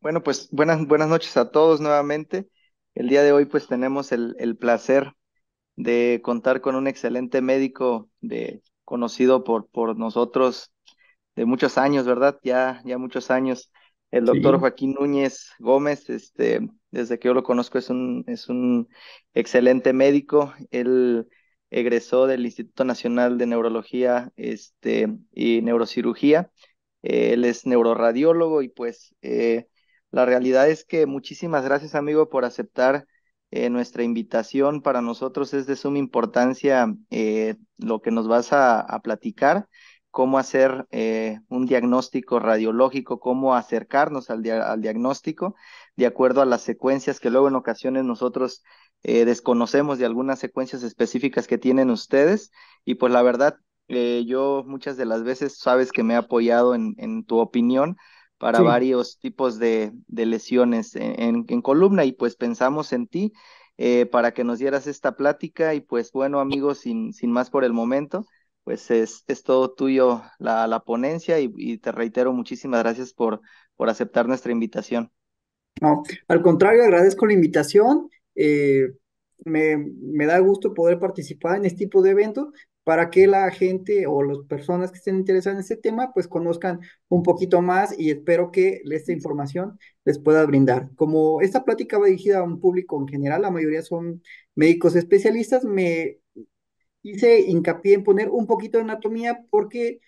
Bueno, pues buenas noches a todos nuevamente. El día de hoy pues tenemos el placer de contar con un excelente médico conocido por nosotros de muchos años, ¿verdad? Ya muchos años. El doctor Sí, Joaquín Núñez Gómez, desde que yo lo conozco es un excelente médico. Él egresó del Instituto Nacional de Neurología, y Neurocirugía. Él es neuroradiólogo y pues la realidad es que muchísimas gracias, amigo, por aceptar nuestra invitación. Para nosotros es de suma importancia lo que nos vas a platicar, cómo hacer un diagnóstico radiológico, cómo acercarnos al diagnóstico de acuerdo a las secuencias que luego en ocasiones nosotros desconocemos de algunas secuencias específicas que tienen ustedes. Y pues la verdad, yo muchas de las veces sabes que me he apoyado en tu opinión para sí. varios tipos de lesiones en columna y pues pensamos en ti para que nos dieras esta plática y pues bueno amigos, sin más por el momento, pues es todo tuyo la ponencia y te reitero muchísimas gracias por aceptar nuestra invitación. No, al contrario, agradezco la invitación. Me da gusto poder participar en este tipo de eventos para que la gente o las personas que estén interesadas en este tema pues conozcan un poquito más y espero que esta información les pueda brindar. Como esta plática va dirigida a un público en general, la mayoría son médicos especialistas, me hice hincapié en poner un poquito de anatomía porque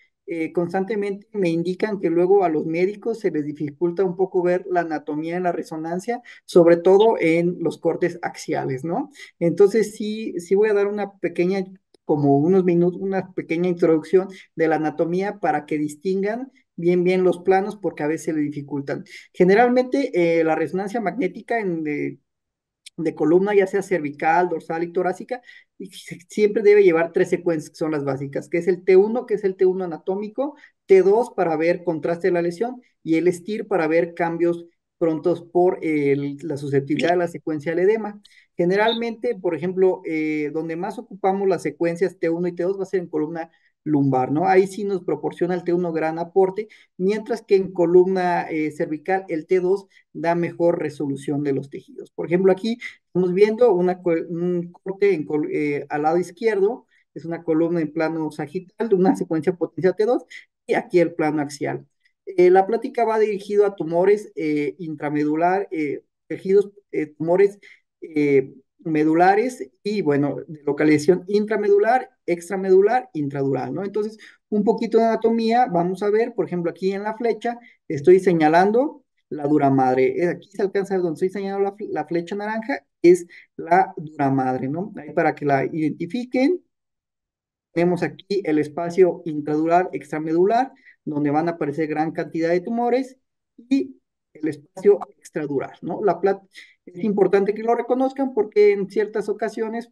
constantemente me indican que luego a los médicos se les dificulta un poco ver la anatomía en la resonancia, sobre todo en los cortes axiales, ¿no? Entonces sí voy a dar una pequeña, como unos minutos, una pequeña introducción de la anatomía para que distingan bien los planos porque a veces se le dificultan. Generalmente la resonancia magnética de columna, ya sea cervical, dorsal y torácica, y siempre debe llevar tres secuencias que son las básicas, que es el T1, que es el T1 anatómico, T2 para ver contraste de la lesión y el STIR para ver cambios prontos por la susceptibilidad de la secuencia del edema. Generalmente, por ejemplo, donde más ocupamos las secuencias T1 y T2 va a ser en columna lumbar, ¿no? Ahí sí nos proporciona el T1 gran aporte, mientras que en columna cervical el T2 da mejor resolución de los tejidos. Por ejemplo, aquí estamos viendo un corte al lado izquierdo, es una columna en plano sagital de una secuencia potencia T2 y aquí el plano axial. La plática va dirigido a tumores intramedular, tejidos, tumores medulares y, bueno, de localización intramedular, extramedular, intradural, ¿no? Entonces, un poquito de anatomía, vamos a ver, por ejemplo, aquí en la flecha estoy señalando la dura madre. Aquí se alcanza a ver donde estoy señalando la flecha naranja, es la dura madre, ¿no? Ahí para que la identifiquen, tenemos aquí el espacio intradural, extramedular, donde van a aparecer gran cantidad de tumores, y el espacio extradural, ¿no? Es importante que lo reconozcan porque en ciertas ocasiones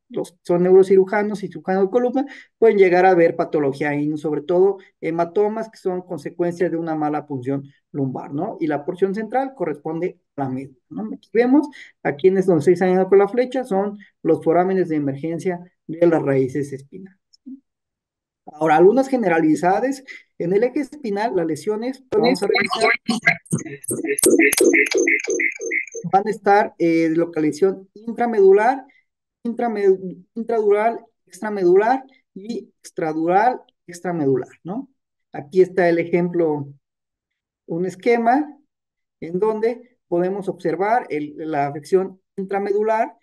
los son neurocirujanos y cirujanos de columna pueden llegar a ver patología ahí, sobre todo hematomas que son consecuencias de una mala punción lumbar, ¿no? Y la porción central corresponde a la médula, ¿no? Aquí vemos, aquí en donde estoy señalando con la flecha, son los forámenes de emergencia de las raíces espinales. Ahora, algunas generalidades. En el eje espinal, las lesiones, vamos a revisar, van a estar de localización intramedular, intradural, extramedular y extradural, extramedular, ¿no? Aquí está el ejemplo, un esquema en donde podemos observar la afección intramedular,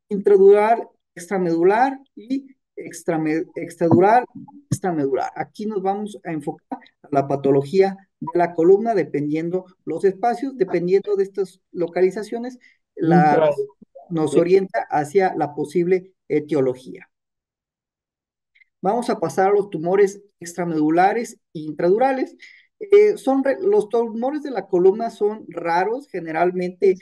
intradural, extramedular y extradural, extramedular. Aquí nos vamos a enfocar a la patología de la columna, dependiendo los espacios, dependiendo de estas localizaciones, la, Intra. nos orienta hacia la posible etiología. Vamos a pasar a los tumores extramedulares e intradurales. Los tumores de la columna son raros, generalmente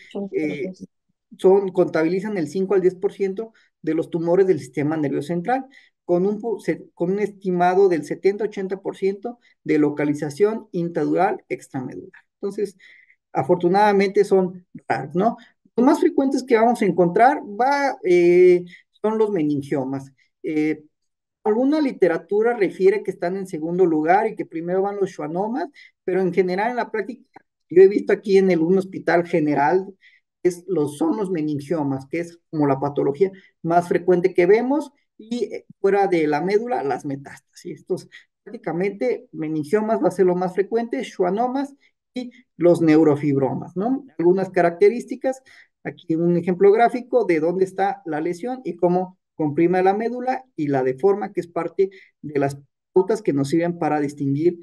contabilizan el 5 al 10% de los tumores del sistema nervioso central, con un estimado del 70-80% de localización intradural extramedular. Entonces, afortunadamente son raros, ¿no? Los más frecuentes que vamos a encontrar son los meningiomas. Eh, Alguna literatura refiere que están en segundo lugar y que primero van los schwannomas, pero en general en la práctica Yo he visto aquí en un hospital general, son los meningiomas, que es como la patología más frecuente que vemos, y fuera de la médula, las metástasis. Estos, prácticamente, meningiomas va a ser lo más frecuente, schwannomas y los neurofibromas, ¿no? Algunas características, aquí un ejemplo gráfico de dónde está la lesión y cómo comprime la médula y la deforma, que es parte de las pautas que nos sirven para distinguir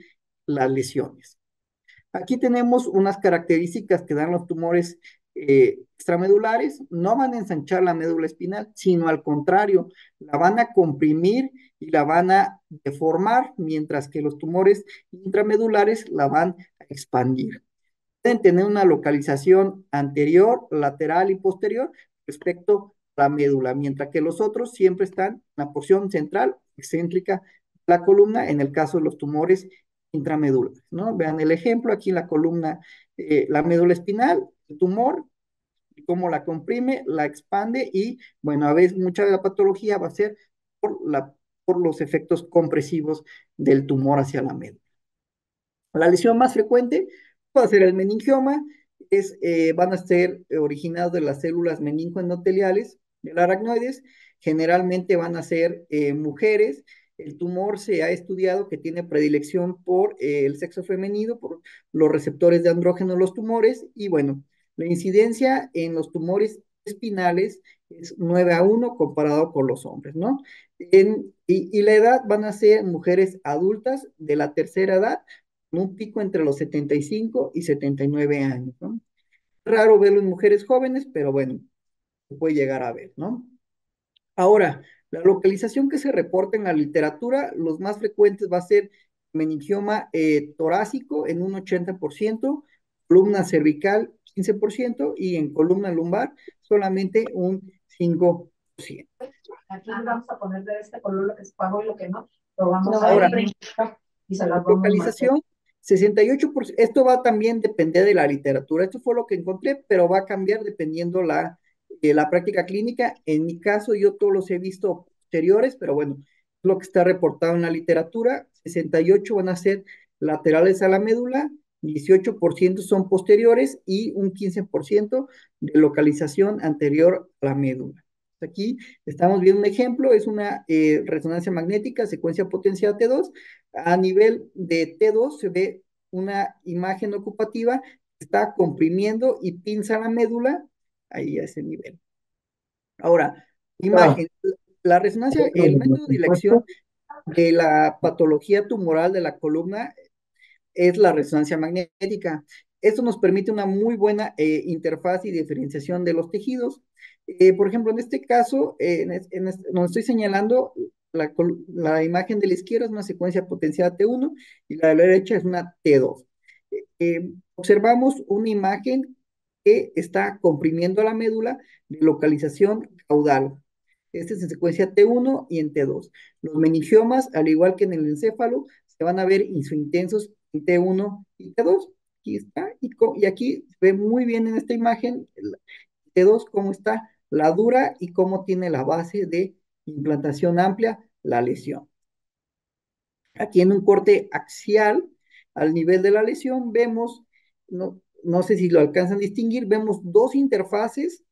las lesiones. Aquí tenemos unas características que dan los tumores extramedulares. No van a ensanchar la médula espinal, sino al contrario, la van a comprimir y la van a deformar, mientras que los tumores intramedulares la van a expandir. Pueden tener una localización anterior, lateral y posterior respecto a la médula, mientras que los otros siempre están en la porción central, excéntrica de la columna, en el caso de los tumores intramedulares, ¿no? Vean el ejemplo aquí en la columna, la médula espinal, el tumor, cómo la comprime, la expande y, bueno, a veces mucha de la patología va a ser por los efectos compresivos del tumor hacia la médula. La lesión más frecuente puede ser el meningioma, van a ser originados de las células meningoendoteliales del aracnoides, generalmente van a ser mujeres. El tumor se ha estudiado que tiene predilección por el sexo femenino, por los receptores de andrógeno en los tumores, y bueno, la incidencia en los tumores espinales es 9 a 1 comparado con los hombres, ¿no? Y la edad van a ser mujeres adultas de la tercera edad, un pico entre los 75 y 79 años, ¿no? Raro verlo en mujeres jóvenes, pero bueno, se puede llegar a ver, ¿no? Ahora, la localización que se reporta en la literatura, los más frecuentes va a ser meningioma torácico en un 80%, columna cervical 15% y en columna lumbar solamente un 5%. Aquí vamos a poner de este color lo que se pagó y lo que no. Lo vamos a Ahora, y se las vamos a localización, 68%, esto va a también depender de la literatura, esto fue lo que encontré, pero va a cambiar dependiendo la práctica clínica. En mi caso, yo todos los he visto posteriores, pero bueno, lo que está reportado en la literatura, 68 van a ser laterales a la médula, 18% son posteriores y un 15% de localización anterior a la médula. Aquí estamos viendo un ejemplo, es una resonancia magnética, secuencia potencial T2. A nivel de T2 se ve una imagen ocupativa que está comprimiendo y pinza la médula ahí a ese nivel. Ahora, imagen, la resonancia, el método de elección de la patología tumoral de la columna es la resonancia magnética. Esto nos permite una muy buena interfaz y diferenciación de los tejidos. Por ejemplo, en este caso, donde estoy señalando, la imagen de la izquierda es una secuencia potencial T1 y la de la derecha es una T2. Observamos una imagen que está comprimiendo la médula de localización caudal. Este es en secuencia T1 y en T2. Los meningiomas, al igual que en el encéfalo, se van a ver intensos en T1 y T2. Aquí está, y aquí se ve muy bien en esta imagen, T2, cómo está la dura y cómo tiene la base de implantación amplia la lesión. Aquí en un corte axial, al nivel de la lesión, vemos, no sé si lo alcanzan a distinguir, vemos dos interfaces.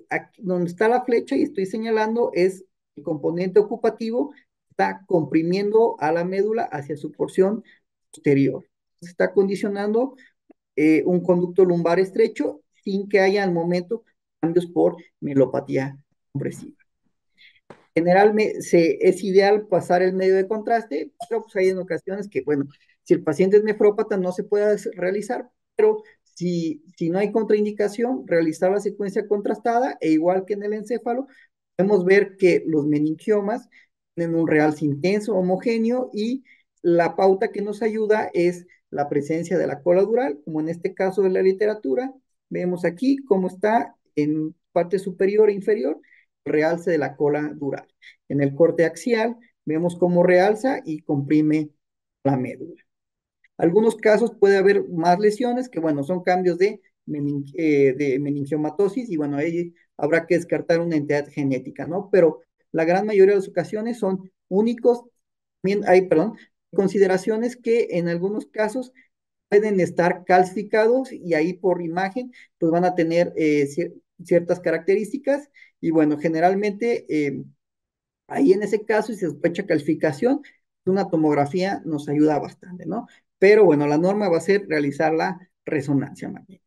Aquí, donde está la flecha y estoy señalando es el componente ocupativo, está comprimiendo a la médula hacia su porción posterior. Se está condicionando un conducto lumbar estrecho sin que haya al momento cambios por mielopatía compresiva. Generalmente es ideal pasar el medio de contraste, pero pues hay en ocasiones que, bueno, si el paciente es nefrópata no se puede realizar, pero si no hay contraindicación, realizar la secuencia contrastada e igual que en el encéfalo, podemos ver que los meningiomas tienen un realce intenso, homogéneo y la pauta que nos ayuda es la presencia de la cola dural, como en este caso de la literatura. Vemos aquí cómo está en parte superior e inferior realce de la cola dural. En el corte axial vemos cómo realza y comprime la médula. Algunos casos puede haber más lesiones que, bueno, son cambios de meningiomatosis y, bueno, ahí habrá que descartar una entidad genética, ¿no? Pero la gran mayoría de las ocasiones son únicos. También hay, perdón, consideraciones que en algunos casos pueden estar calcificados y ahí por imagen pues van a tener ciertas características y bueno, generalmente ahí en ese caso, si se sospecha calcificación, una tomografía nos ayuda bastante, ¿no? Pero bueno, la norma va a ser realizar la resonancia magnética.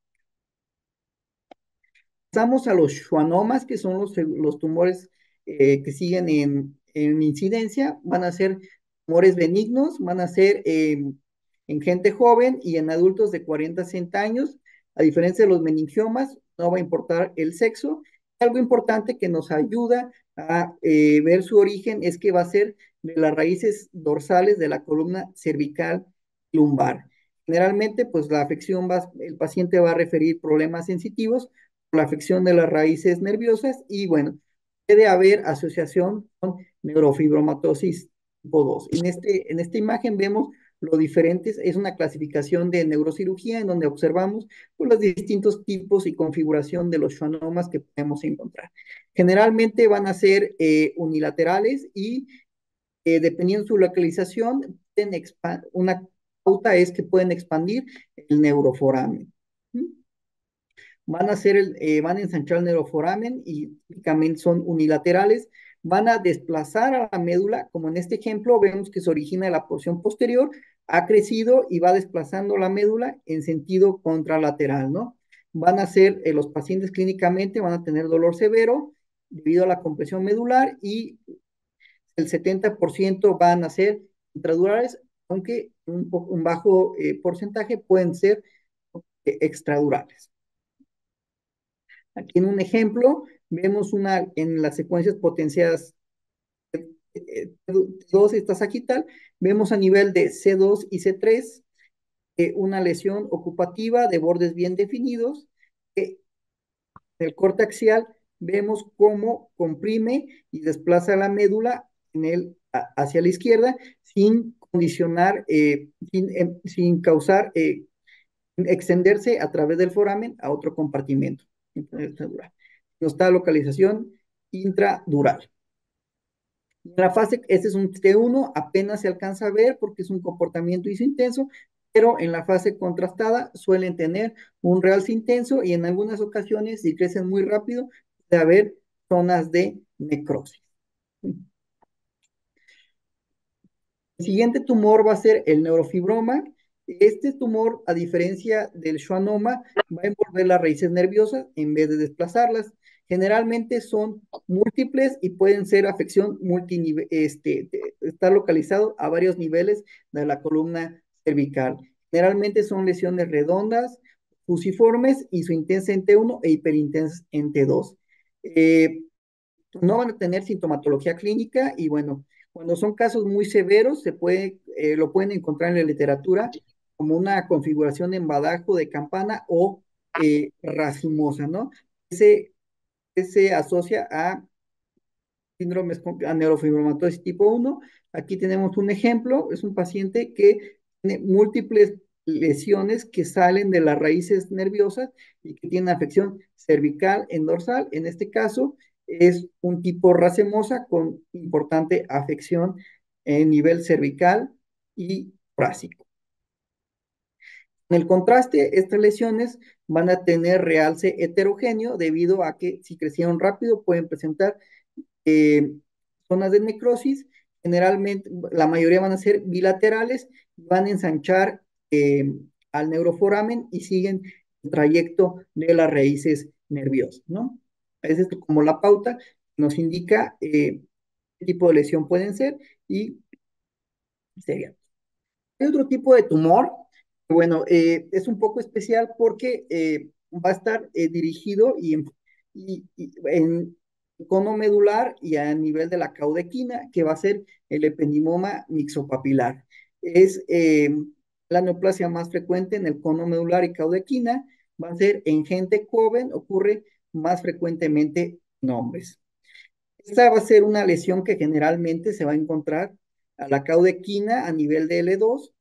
Pasamos a los schwannomas, que son los tumores que siguen en incidencia. Van a ser tumores benignos, van a ser en gente joven y en adultos de 40 a 60 años. A diferencia de los meningiomas, no va a importar el sexo. Algo importante que nos ayuda a ver su origen es que va a ser de las raíces dorsales de la columna cervical lumbar. Generalmente, pues la afección el paciente va a referir problemas sensitivos, la afección de las raíces nerviosas y bueno, puede haber asociación con neurofibromatosis tipo 2. En esta imagen vemos lo diferentes, es una clasificación de neurocirugía en donde observamos pues, los distintos tipos y configuración de los schwannomas que podemos encontrar. Generalmente van a ser unilaterales y dependiendo de su localización, una pauta es que pueden expandir el neuroforamen. Van a ensanchar el neuroforamen y típicamente son unilaterales, van a desplazar a la médula, como en este ejemplo vemos que se origina de la porción posterior, ha crecido y va desplazando la médula en sentido contralateral, ¿no? Van a ser, los pacientes clínicamente van a tener dolor severo debido a la compresión medular y el 70% van a ser intradurales, aunque un bajo porcentaje pueden ser extradurales. Aquí en un ejemplo vemos en las secuencias potenciadas T2 esta sagital, vemos a nivel de C2 y C3 una lesión ocupativa de bordes bien definidos. En el corte axial vemos cómo comprime y desplaza la médula hacia la izquierda sin condicionar, sin causar, extenderse a través del foramen a otro compartimento. No está localización intradural. En la fase, este es un T1, apenas se alcanza a ver porque es un comportamiento isointenso, pero en la fase contrastada suelen tener un realce intenso y en algunas ocasiones, si crecen muy rápido, puede haber zonas de necrosis. El siguiente tumor va a ser el neurofibroma. Este tumor, a diferencia del schwannoma, va a envolver las raíces nerviosas en vez de desplazarlas. Generalmente son múltiples y pueden ser afección multinivel, está localizado a varios niveles de la columna cervical. Generalmente son lesiones redondas, fusiformes y su intensa en T1 e hiperintensa en T2. No van a tener sintomatología clínica y bueno, cuando son casos muy severos, lo pueden encontrar en la literatura como una configuración en badajo de campana o racimosa, ¿no? Se asocia a síndromes, a neurofibromatosis tipo 1. Aquí tenemos un ejemplo, es un paciente que tiene múltiples lesiones que salen de las raíces nerviosas y que tiene afección cervical en dorsal. En este caso es un tipo racemosa con importante afección en nivel cervical y torácico. En el contraste, estas lesiones van a tener realce heterogéneo debido a que si crecieron rápido pueden presentar eh, zonas de necrosis. Generalmente, la mayoría van a ser bilaterales, van a ensanchar al neuroforamen y siguen el trayecto de las raíces nerviosas, ¿no? Esa es como la pauta, nos indica qué tipo de lesión pueden ser y sería. Hay otro tipo de tumor, bueno, es un poco especial porque va a estar dirigido en cono medular y a nivel de la caudequina, que va a ser el ependimoma mixopapilar. Es la neoplasia más frecuente en el cono medular y caudequina, va a ser en gente joven, ocurre más frecuentemente en hombres. Esta va a ser una lesión que generalmente se va a encontrar a la caudequina a nivel de L2,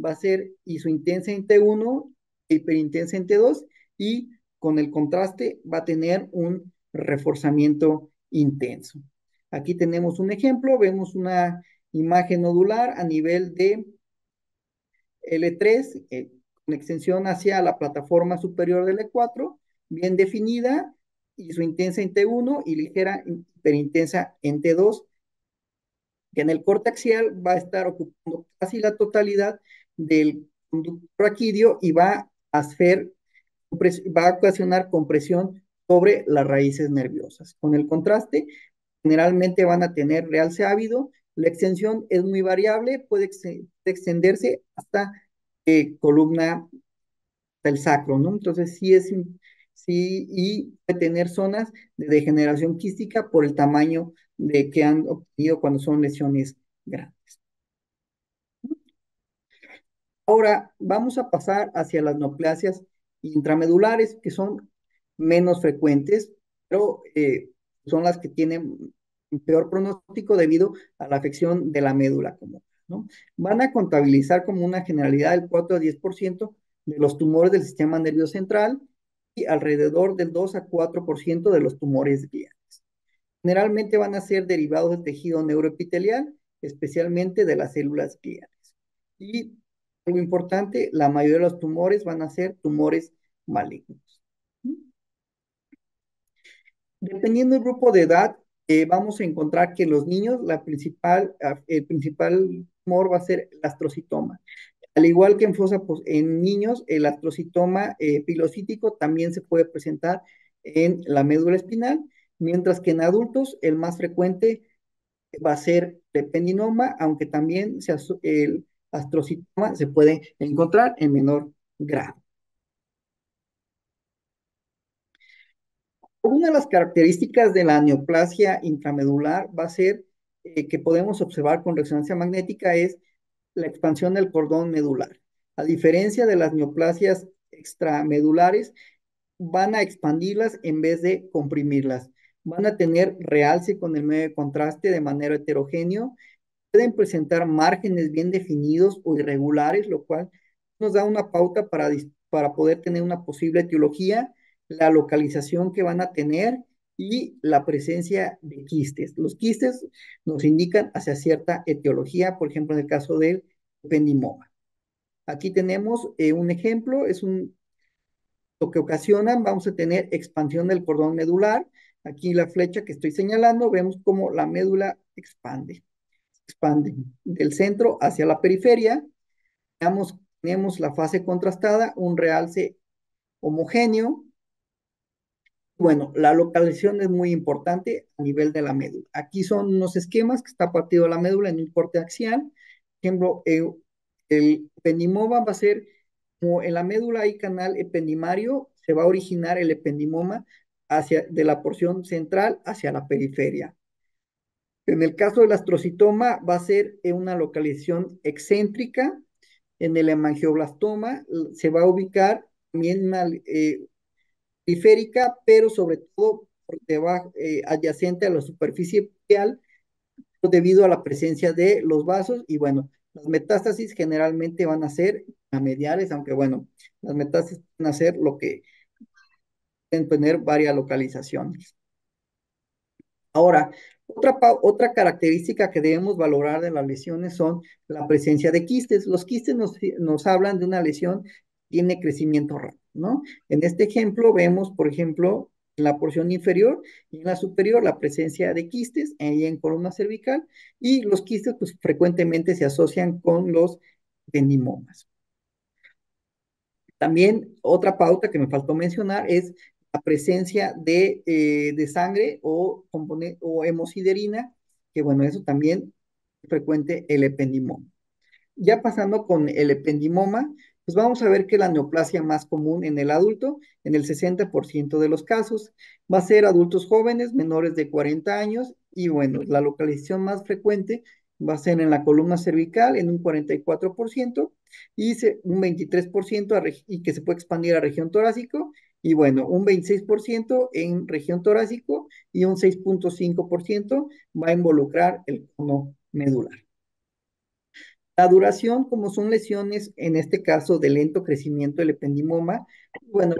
va a ser isointensa en T1, hiperintensa en T2 y con el contraste va a tener un reforzamiento intenso. Aquí tenemos un ejemplo, vemos una imagen nodular a nivel de L3, con extensión hacia la plataforma superior del E4, bien definida, y su intensa en T1 y ligera hiperintensa en T2, que en el corte axial va a estar ocupando casi la totalidad del conducto raquídeo y va a ocasionar compresión sobre las raíces nerviosas. Con el contraste, generalmente van a tener realce ávido, la extensión es muy variable, puede extenderse hasta columna del sacro, ¿no? Entonces sí, y puede tener zonas de degeneración quística por el tamaño de que han obtenido cuando son lesiones grandes. Ahora vamos a pasar hacia las neoplasias intramedulares, que son menos frecuentes, pero son las que tienen peor pronóstico debido a la afección de la médula común, ¿no? Van a contabilizar como una generalidad del 4 a 10% de los tumores del sistema nervioso central y alrededor del 2 a 4% de los tumores gliales. Generalmente van a ser derivados del tejido neuroepitelial, especialmente de las células gliales. Y algo importante, la mayoría de los tumores van a ser tumores malignos. Dependiendo del grupo de edad, vamos a encontrar que los niños, el principal tumor va a ser el astrocitoma. Al igual que en niños, el astrocitoma pilocítico también se puede presentar en la médula espinal, mientras que en adultos el más frecuente va a ser el ependinoma, aunque también el astrocitoma se puede encontrar en menor grado. Una de las características de la neoplasia intramedular va a ser que podemos observar con resonancia magnética es la expansión del cordón medular. A diferencia de las neoplasias extramedulares, van a expandirlas en vez de comprimirlas. Van a tener realce con el medio de contraste de manera heterogéneo. Pueden presentar márgenes bien definidos o irregulares, lo cual nos da una pauta para poder tener una posible etiología, la localización que van a tener y la presencia de quistes. Los quistes nos indican hacia cierta etiología, por ejemplo, en el caso del ependimoma. Aquí tenemos un ejemplo, lo que ocasionan, vamos a tener expansión del cordón medular. Aquí la flecha que estoy señalando, vemos cómo la médula expande del centro hacia la periferia. Tenemos la fase contrastada, un realce homogéneo. Bueno, la localización es muy importante a nivel de la médula. Aquí son unos esquemas que está partido la médula en un corte axial. Por ejemplo, el ependimoma va a ser como en la médula hay canal ependimario, se va a originar el ependimoma de la porción central hacia la periferia. En el caso del astrocitoma va a ser una localización excéntrica. En el hemangioblastoma se va a ubicar también una periférica, pero sobre todo por debajo, adyacente a la superficie epitelial debido a la presencia de los vasos y bueno, las metástasis generalmente van a ser mediales, aunque bueno, las metástasis van a ser lo que pueden tener varias localizaciones. Ahora, otra característica que debemos valorar de las lesiones son la presencia de quistes. Los quistes nos hablan de una lesión que tiene crecimiento rápido, ¿no? En este ejemplo vemos, por ejemplo, en la porción inferior y en la superior la presencia de quistes ahí en columna cervical y los quistes pues frecuentemente se asocian con los ependimomas. También otra pauta que me faltó mencionar es la presencia de sangre o hemosiderina, que bueno, eso también es frecuente el ependimoma. Ya pasando con el ependimoma, pues vamos a ver que la neoplasia más común en el adulto, en el 60% de los casos, va a ser adultos jóvenes menores de 40 años y bueno, la localización más frecuente va a ser en la columna cervical en un 44% y un 23% y que se puede expandir a región torácico y bueno, un 26% en región torácico y un 6.5% va a involucrar el cono medular. La duración, como son lesiones, en este caso de lento crecimiento del ependimoma, bueno,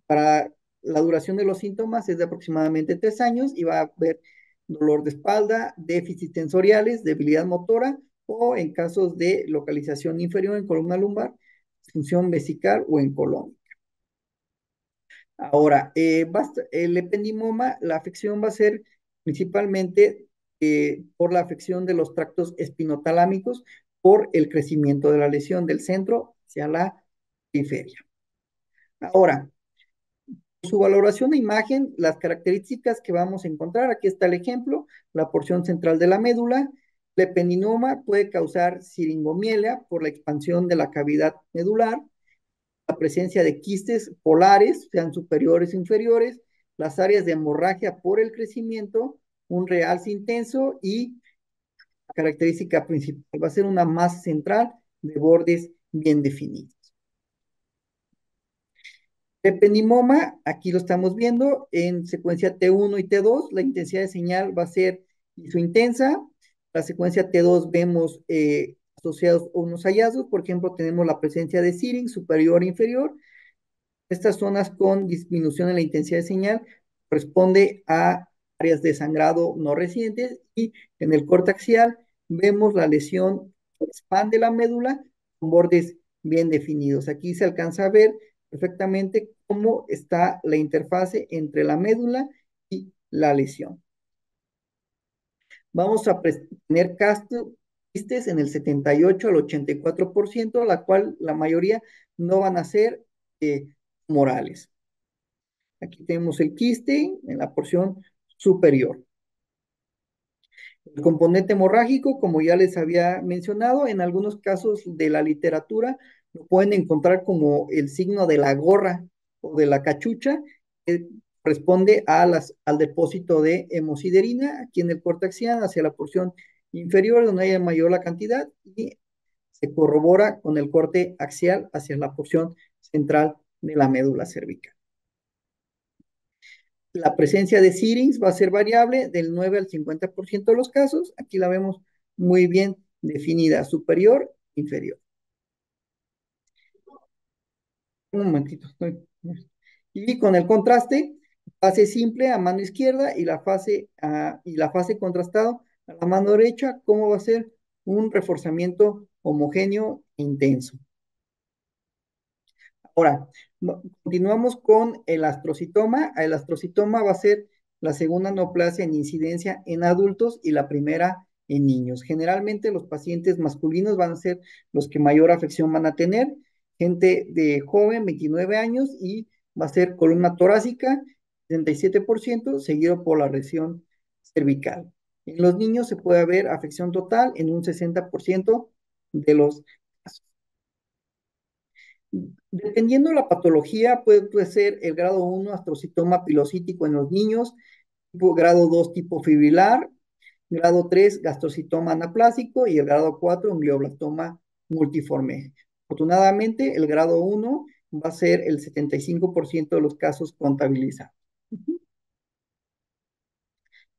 para la duración de los síntomas es de aproximadamente 3 años y va a haber dolor de espalda, déficit sensoriales, debilidad motora o en casos de localización inferior en columna lumbar, disfunción vesical o en colon. Ahora, el ependimoma, la afección va a ser principalmente por la afección de los tractos espinotalámicos por el crecimiento de la lesión del centro hacia la periferia. Ahora, su valoración de imagen, las características que vamos a encontrar, aquí está el ejemplo, la porción central de la médula. El ependimoma puede causar siringomielia por la expansión de la cavidad medular, la presencia de quistes polares, sean superiores o inferiores, las áreas de hemorragia por el crecimiento, un realce intenso y la característica principal va a ser una masa central de bordes bien definidos. Ependimoma, aquí lo estamos viendo en secuencia T1 y T2, la intensidad de señal va a ser isointensa. La secuencia T2 vemos asociados unos hallazgos, por ejemplo, tenemos la presencia de searing superior e inferior. Estas zonas con disminución en la intensidad de señal corresponde a áreas de sangrado no residentes y en el corte axial vemos la lesión que expande la médula con bordes bien definidos. Aquí se alcanza a ver perfectamente cómo está la interfase entre la médula y la lesión. Vamos a tener quistes en el 78 al 84%, la cual la mayoría no van a ser morales. Aquí tenemos el quiste en la porción superior. El componente hemorrágico, como ya les había mencionado, en algunos casos de la literatura lo pueden encontrar como el signo de la gorra o de la cachucha, que corresponde al depósito de hemosiderina aquí en el corte axial hacia la porción inferior, donde haya mayor la cantidad, y se corrobora con el corte axial hacia la porción central de la médula cervical. La presencia de serings va a ser variable del 9 al 50% de los casos. Aquí la vemos muy bien definida, superior, inferior. Un momentito. Y con el contraste, fase simple a mano izquierda y la fase contrastado a la mano derecha, ¿cómo va a ser? Un reforzamiento homogéneo e intenso. Ahora, continuamos con el astrocitoma. El astrocitoma va a ser la segunda neoplasia en incidencia en adultos y la primera en niños. Generalmente los pacientes masculinos van a ser los que mayor afección van a tener, gente de joven, 29 años, y va a ser columna torácica, 77%, seguido por la lesión cervical. En los niños se puede ver afección total en un 60% de los casos. Dependiendo de la patología, puede ser el grado 1 astrocitoma pilocítico en los niños, grado 2 tipo fibrilar, grado 3 gastrocitoma anaplásico y el grado 4 un glioblastoma multiforme. Afortunadamente, el grado 1 va a ser el 75% de los casos contabilizados.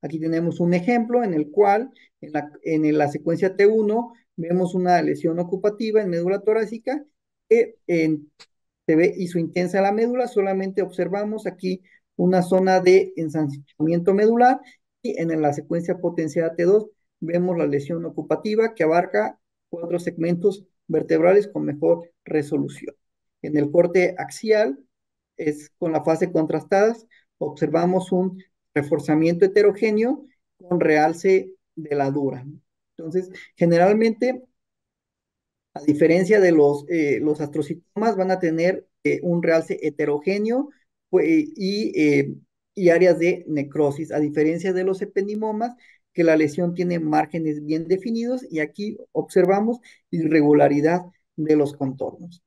Aquí tenemos un ejemplo en el cual en la secuencia T1 vemos una lesión ocupativa en médula torácica que se ve isointensa la médula, solamente observamos aquí una zona de ensanchamiento medular y en la secuencia potenciada T2 vemos la lesión ocupativa que abarca 4 segmentos vertebrales con mejor resolución. En el corte axial, es con la fase contrastadas, observamos un reforzamiento heterogéneo con realce de la dura. Entonces, generalmente a diferencia de los astrocitomas, van a tener un realce heterogéneo pues, y áreas de necrosis, a diferencia de los ependimomas, que la lesión tiene márgenes bien definidos y aquí observamos irregularidad de los contornos.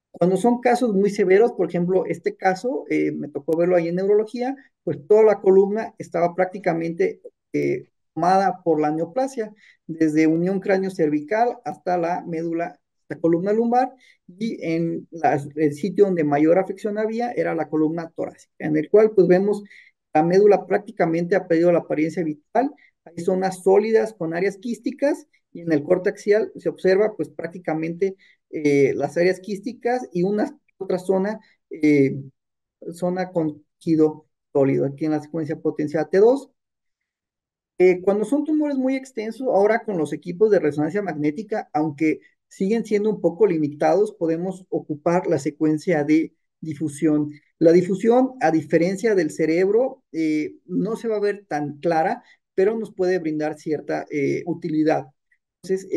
Cuando son casos muy severos, por ejemplo, este caso, me tocó verlo ahí en neurología, pues toda la columna estaba prácticamente tomada por la neoplasia, desde unión cráneo-cervical hasta la médula, la columna lumbar, y en el sitio donde mayor afección había era la columna torácica, en el cual pues vemos la médula prácticamente ha perdido la apariencia vital, hay zonas sólidas con áreas quísticas, y en el corte axial se observa pues prácticamente las áreas quísticas y una otra zona con tejido sólido. Aquí en la secuencia potencial T2 Cuando son tumores muy extensos, ahora con los equipos de resonancia magnética, aunque siguen siendo un poco limitados, podemos ocupar la secuencia de difusión. La difusión, a diferencia del cerebro, no se va a ver tan clara, pero nos puede brindar cierta utilidad. Entonces,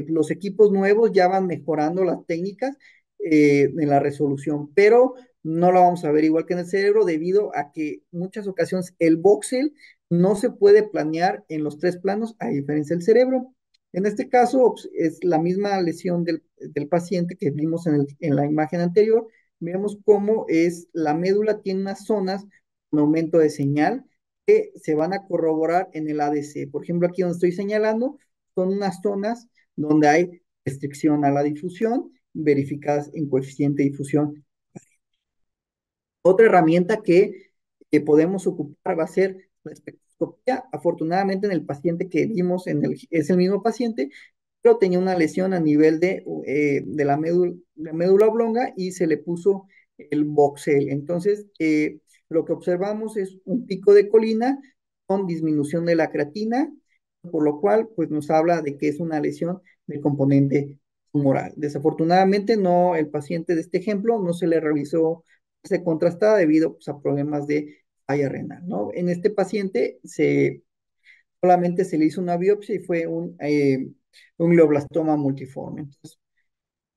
los equipos nuevos ya van mejorando las técnicas en la resolución, pero no la vamos a ver igual que en el cerebro debido a que muchas ocasiones el voxel no se puede planear en los tres planos a diferencia del cerebro. En este caso es la misma lesión del paciente que vimos en la imagen anterior. Vemos cómo es la médula tiene unas zonas con aumento de señal que se van a corroborar en el ADC. Por ejemplo, aquí donde estoy señalando son unas zonas donde hay restricción a la difusión verificadas en coeficiente de difusión. Otra herramienta que podemos ocupar va a ser la espectroscopía. Afortunadamente en el paciente que vimos es el mismo paciente, pero tenía una lesión a nivel de la médula oblonga y se le puso el voxel. Entonces, lo que observamos es un pico de colina con disminución de la creatina, por lo cual pues nos habla de que es una lesión del componente tumoral. Desafortunadamente no, el paciente de este ejemplo no se le realizó, se contrastaba debido pues, a problemas de falla renal, ¿no? En este paciente solamente se le hizo una biopsia y fue un glioblastoma multiforme. Entonces,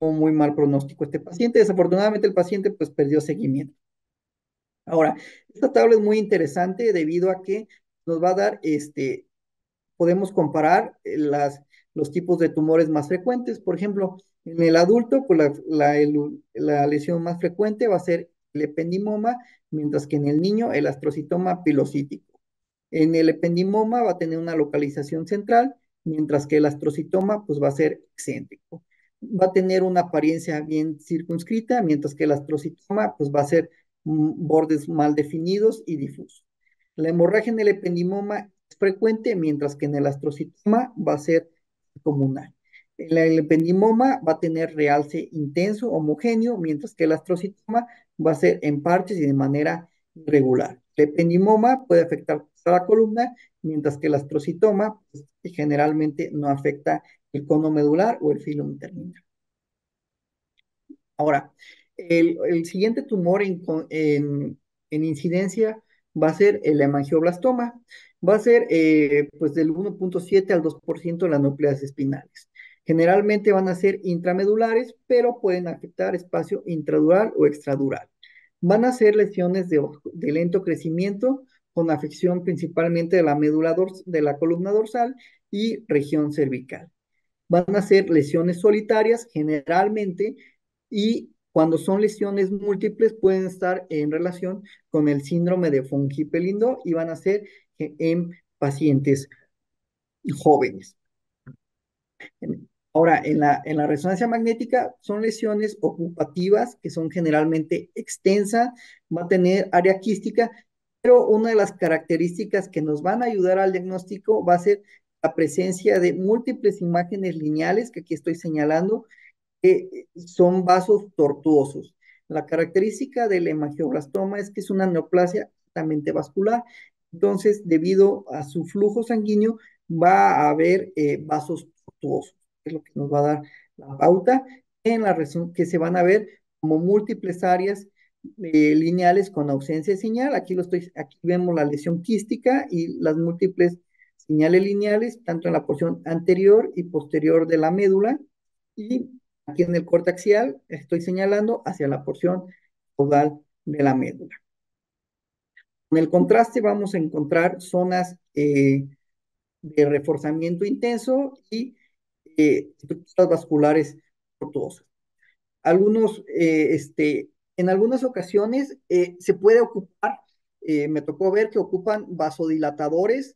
un muy mal pronóstico este paciente. Desafortunadamente el paciente pues perdió seguimiento. Ahora, esta tabla es muy interesante debido a que nos va a dar podemos comparar los tipos de tumores más frecuentes. Por ejemplo, en el adulto, pues la lesión más frecuente va a ser el ependimoma, mientras que en el niño el astrocitoma pilocítico. En el ependimoma va a tener una localización central, mientras que el astrocitoma pues va a ser excéntrico. Va a tener una apariencia bien circunscrita, mientras que el astrocitoma pues va a ser bordes mal definidos y difusos. La hemorragia en el ependimoma es frecuente, mientras que en el astrocitoma va a ser comunal. El ependimoma va a tener realce intenso, homogéneo, mientras que el astrocitoma va a ser en parches y de manera irregular. El ependimoma puede afectar toda la columna, mientras que el astrocitoma pues, generalmente no afecta el cono medular o el filum terminal. Ahora, el siguiente tumor en incidencia va a ser el hemangioblastoma. Va a ser pues del 1.7 al 2% de las núcleas espinales. Generalmente van a ser intramedulares, pero pueden afectar espacio intradural o extradural. Van a ser lesiones de lento crecimiento con afección principalmente de la médula de la columna dorsal y región cervical. Van a ser lesiones solitarias generalmente y cuando son lesiones múltiples pueden estar en relación con el síndrome de von Hippel-Lindau y van a ser en pacientes jóvenes. Ahora, en la resonancia magnética son lesiones ocupativas que son generalmente extensas, va a tener área quística, pero una de las características que nos van a ayudar al diagnóstico va a ser la presencia de múltiples imágenes lineales que aquí estoy señalando, que son vasos tortuosos. La característica del hemangioblastoma es que es una neoplasia altamente vascular. Entonces, debido a su flujo sanguíneo, va a haber vasos tortuosos, que es lo que nos va a dar la pauta en la región que se van a ver como múltiples áreas lineales con ausencia de señal. Aquí vemos la lesión quística y las múltiples señales lineales, tanto en la porción anterior y posterior de la médula, y aquí en el corte axial estoy señalando hacia la porción caudal de la médula. Con el contraste vamos a encontrar zonas de reforzamiento intenso y estructuras vasculares tortuosas. En algunas ocasiones se puede ocupar, me tocó ver que ocupan vasodilatadores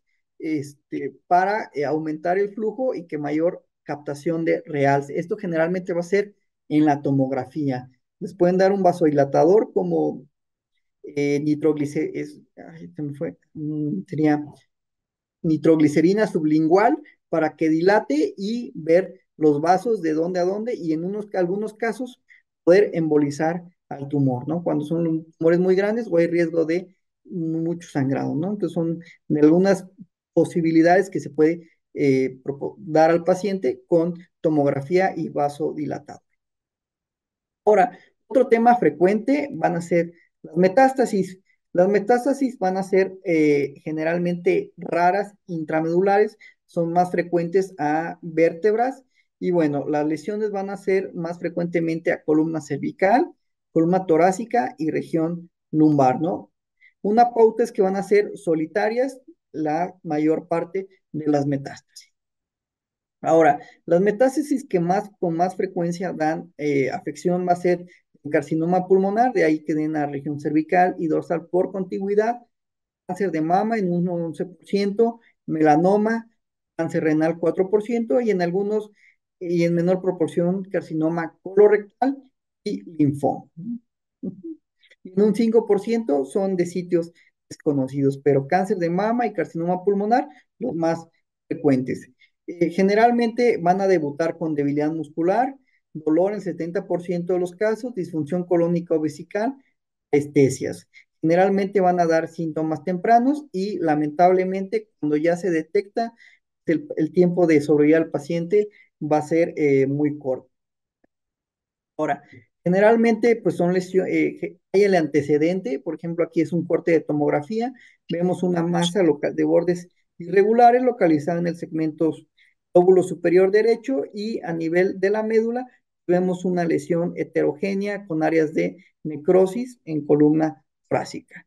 para aumentar el flujo y que mayor captación de realce. Esto generalmente va a ser en la tomografía. Les pueden dar un vasodilatador como sería nitroglicerina sublingual para que dilate y ver los vasos de dónde a dónde y en algunos casos poder embolizar al tumor, ¿no? Cuando son tumores muy grandes o hay riesgo de mucho sangrado, ¿no? Entonces son de algunas posibilidades que se puede dar al paciente con tomografía y vasodilatado. Ahora, otro tema frecuente van a ser las metástasis. Las metástasis van a ser generalmente raras, intramedulares, son más frecuentes a vértebras y bueno, las lesiones van a ser más frecuentemente a columna cervical, columna torácica y región lumbar, ¿no? Una pauta es que van a ser solitarias la mayor parte de las metástasis. Ahora, las metástasis que más con más frecuencia dan afección va a ser el carcinoma pulmonar, de ahí que den a región cervical y dorsal por contigüidad, cáncer de mama en un 11%, melanoma, cáncer renal 4% y en algunos y en menor proporción carcinoma colorectal y linfoma. Y en un 5% son de sitios desconocidos, pero cáncer de mama y carcinoma pulmonar los más frecuentes. Generalmente van a debutar con debilidad muscular, dolor en 70% de los casos, disfunción colónica o vesical, estesias. Generalmente van a dar síntomas tempranos y lamentablemente cuando ya se detecta el tiempo de sobrevivir al paciente va a ser muy corto. Ahora, generalmente pues son lesiones, hay el antecedente, por ejemplo aquí es un corte de tomografía, vemos una masa local de bordes irregulares localizada en el segmento lóbulo superior derecho y a nivel de la médula vemos una lesión heterogénea con áreas de necrosis en columna torácica.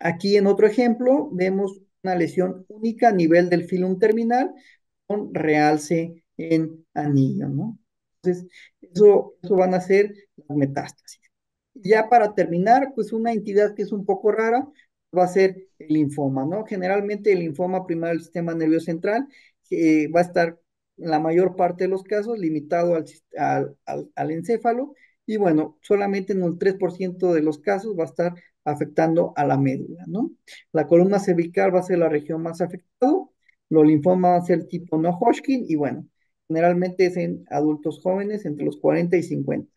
Aquí en otro ejemplo vemos una lesión única a nivel del filum terminal con realce en anillo, ¿no? Entonces, eso van a ser las metástasis. Ya para terminar, pues una entidad que es un poco rara va a ser el linfoma, ¿no? Generalmente el linfoma primario del sistema nervioso central va a estar en la mayor parte de los casos limitado al encéfalo y bueno, solamente en un 3% de los casos va a estar afectando a la médula, ¿no? La columna cervical va a ser la región más afectada, los linfomas van a ser tipo no Hodgkin y bueno, generalmente es en adultos jóvenes entre los 40 y 50.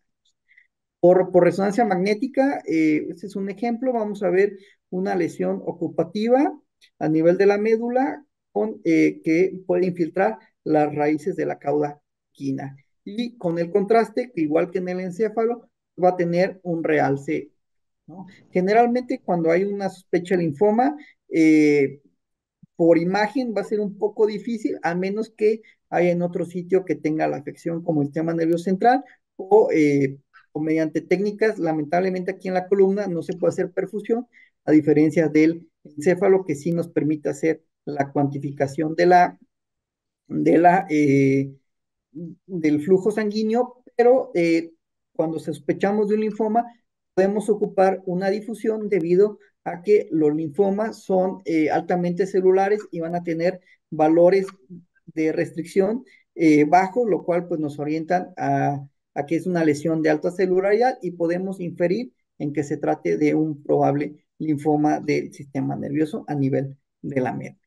Por resonancia magnética, este es un ejemplo, vamos a ver una lesión ocupativa a nivel de la médula que puede infiltrar las raíces de la cauda equina. Y con el contraste, que igual que en el encéfalo, va a tener un realce, ¿no? Generalmente cuando hay una sospecha de linfoma, por imagen va a ser un poco difícil, a menos que haya en otro sitio que tenga la afección como el sistema nervioso central o mediante técnicas, lamentablemente aquí en la columna no se puede hacer perfusión, a diferencia del encéfalo que sí nos permite hacer la cuantificación de la, del flujo sanguíneo, pero cuando sospechamos de un linfoma, podemos ocupar una difusión debido a que los linfomas son altamente celulares y van a tener valores de restricción bajos, lo cual pues nos orientan a que es una lesión de alta celularidad y podemos inferir en que se trate de un probable linfoma del sistema nervioso a nivel de la médula.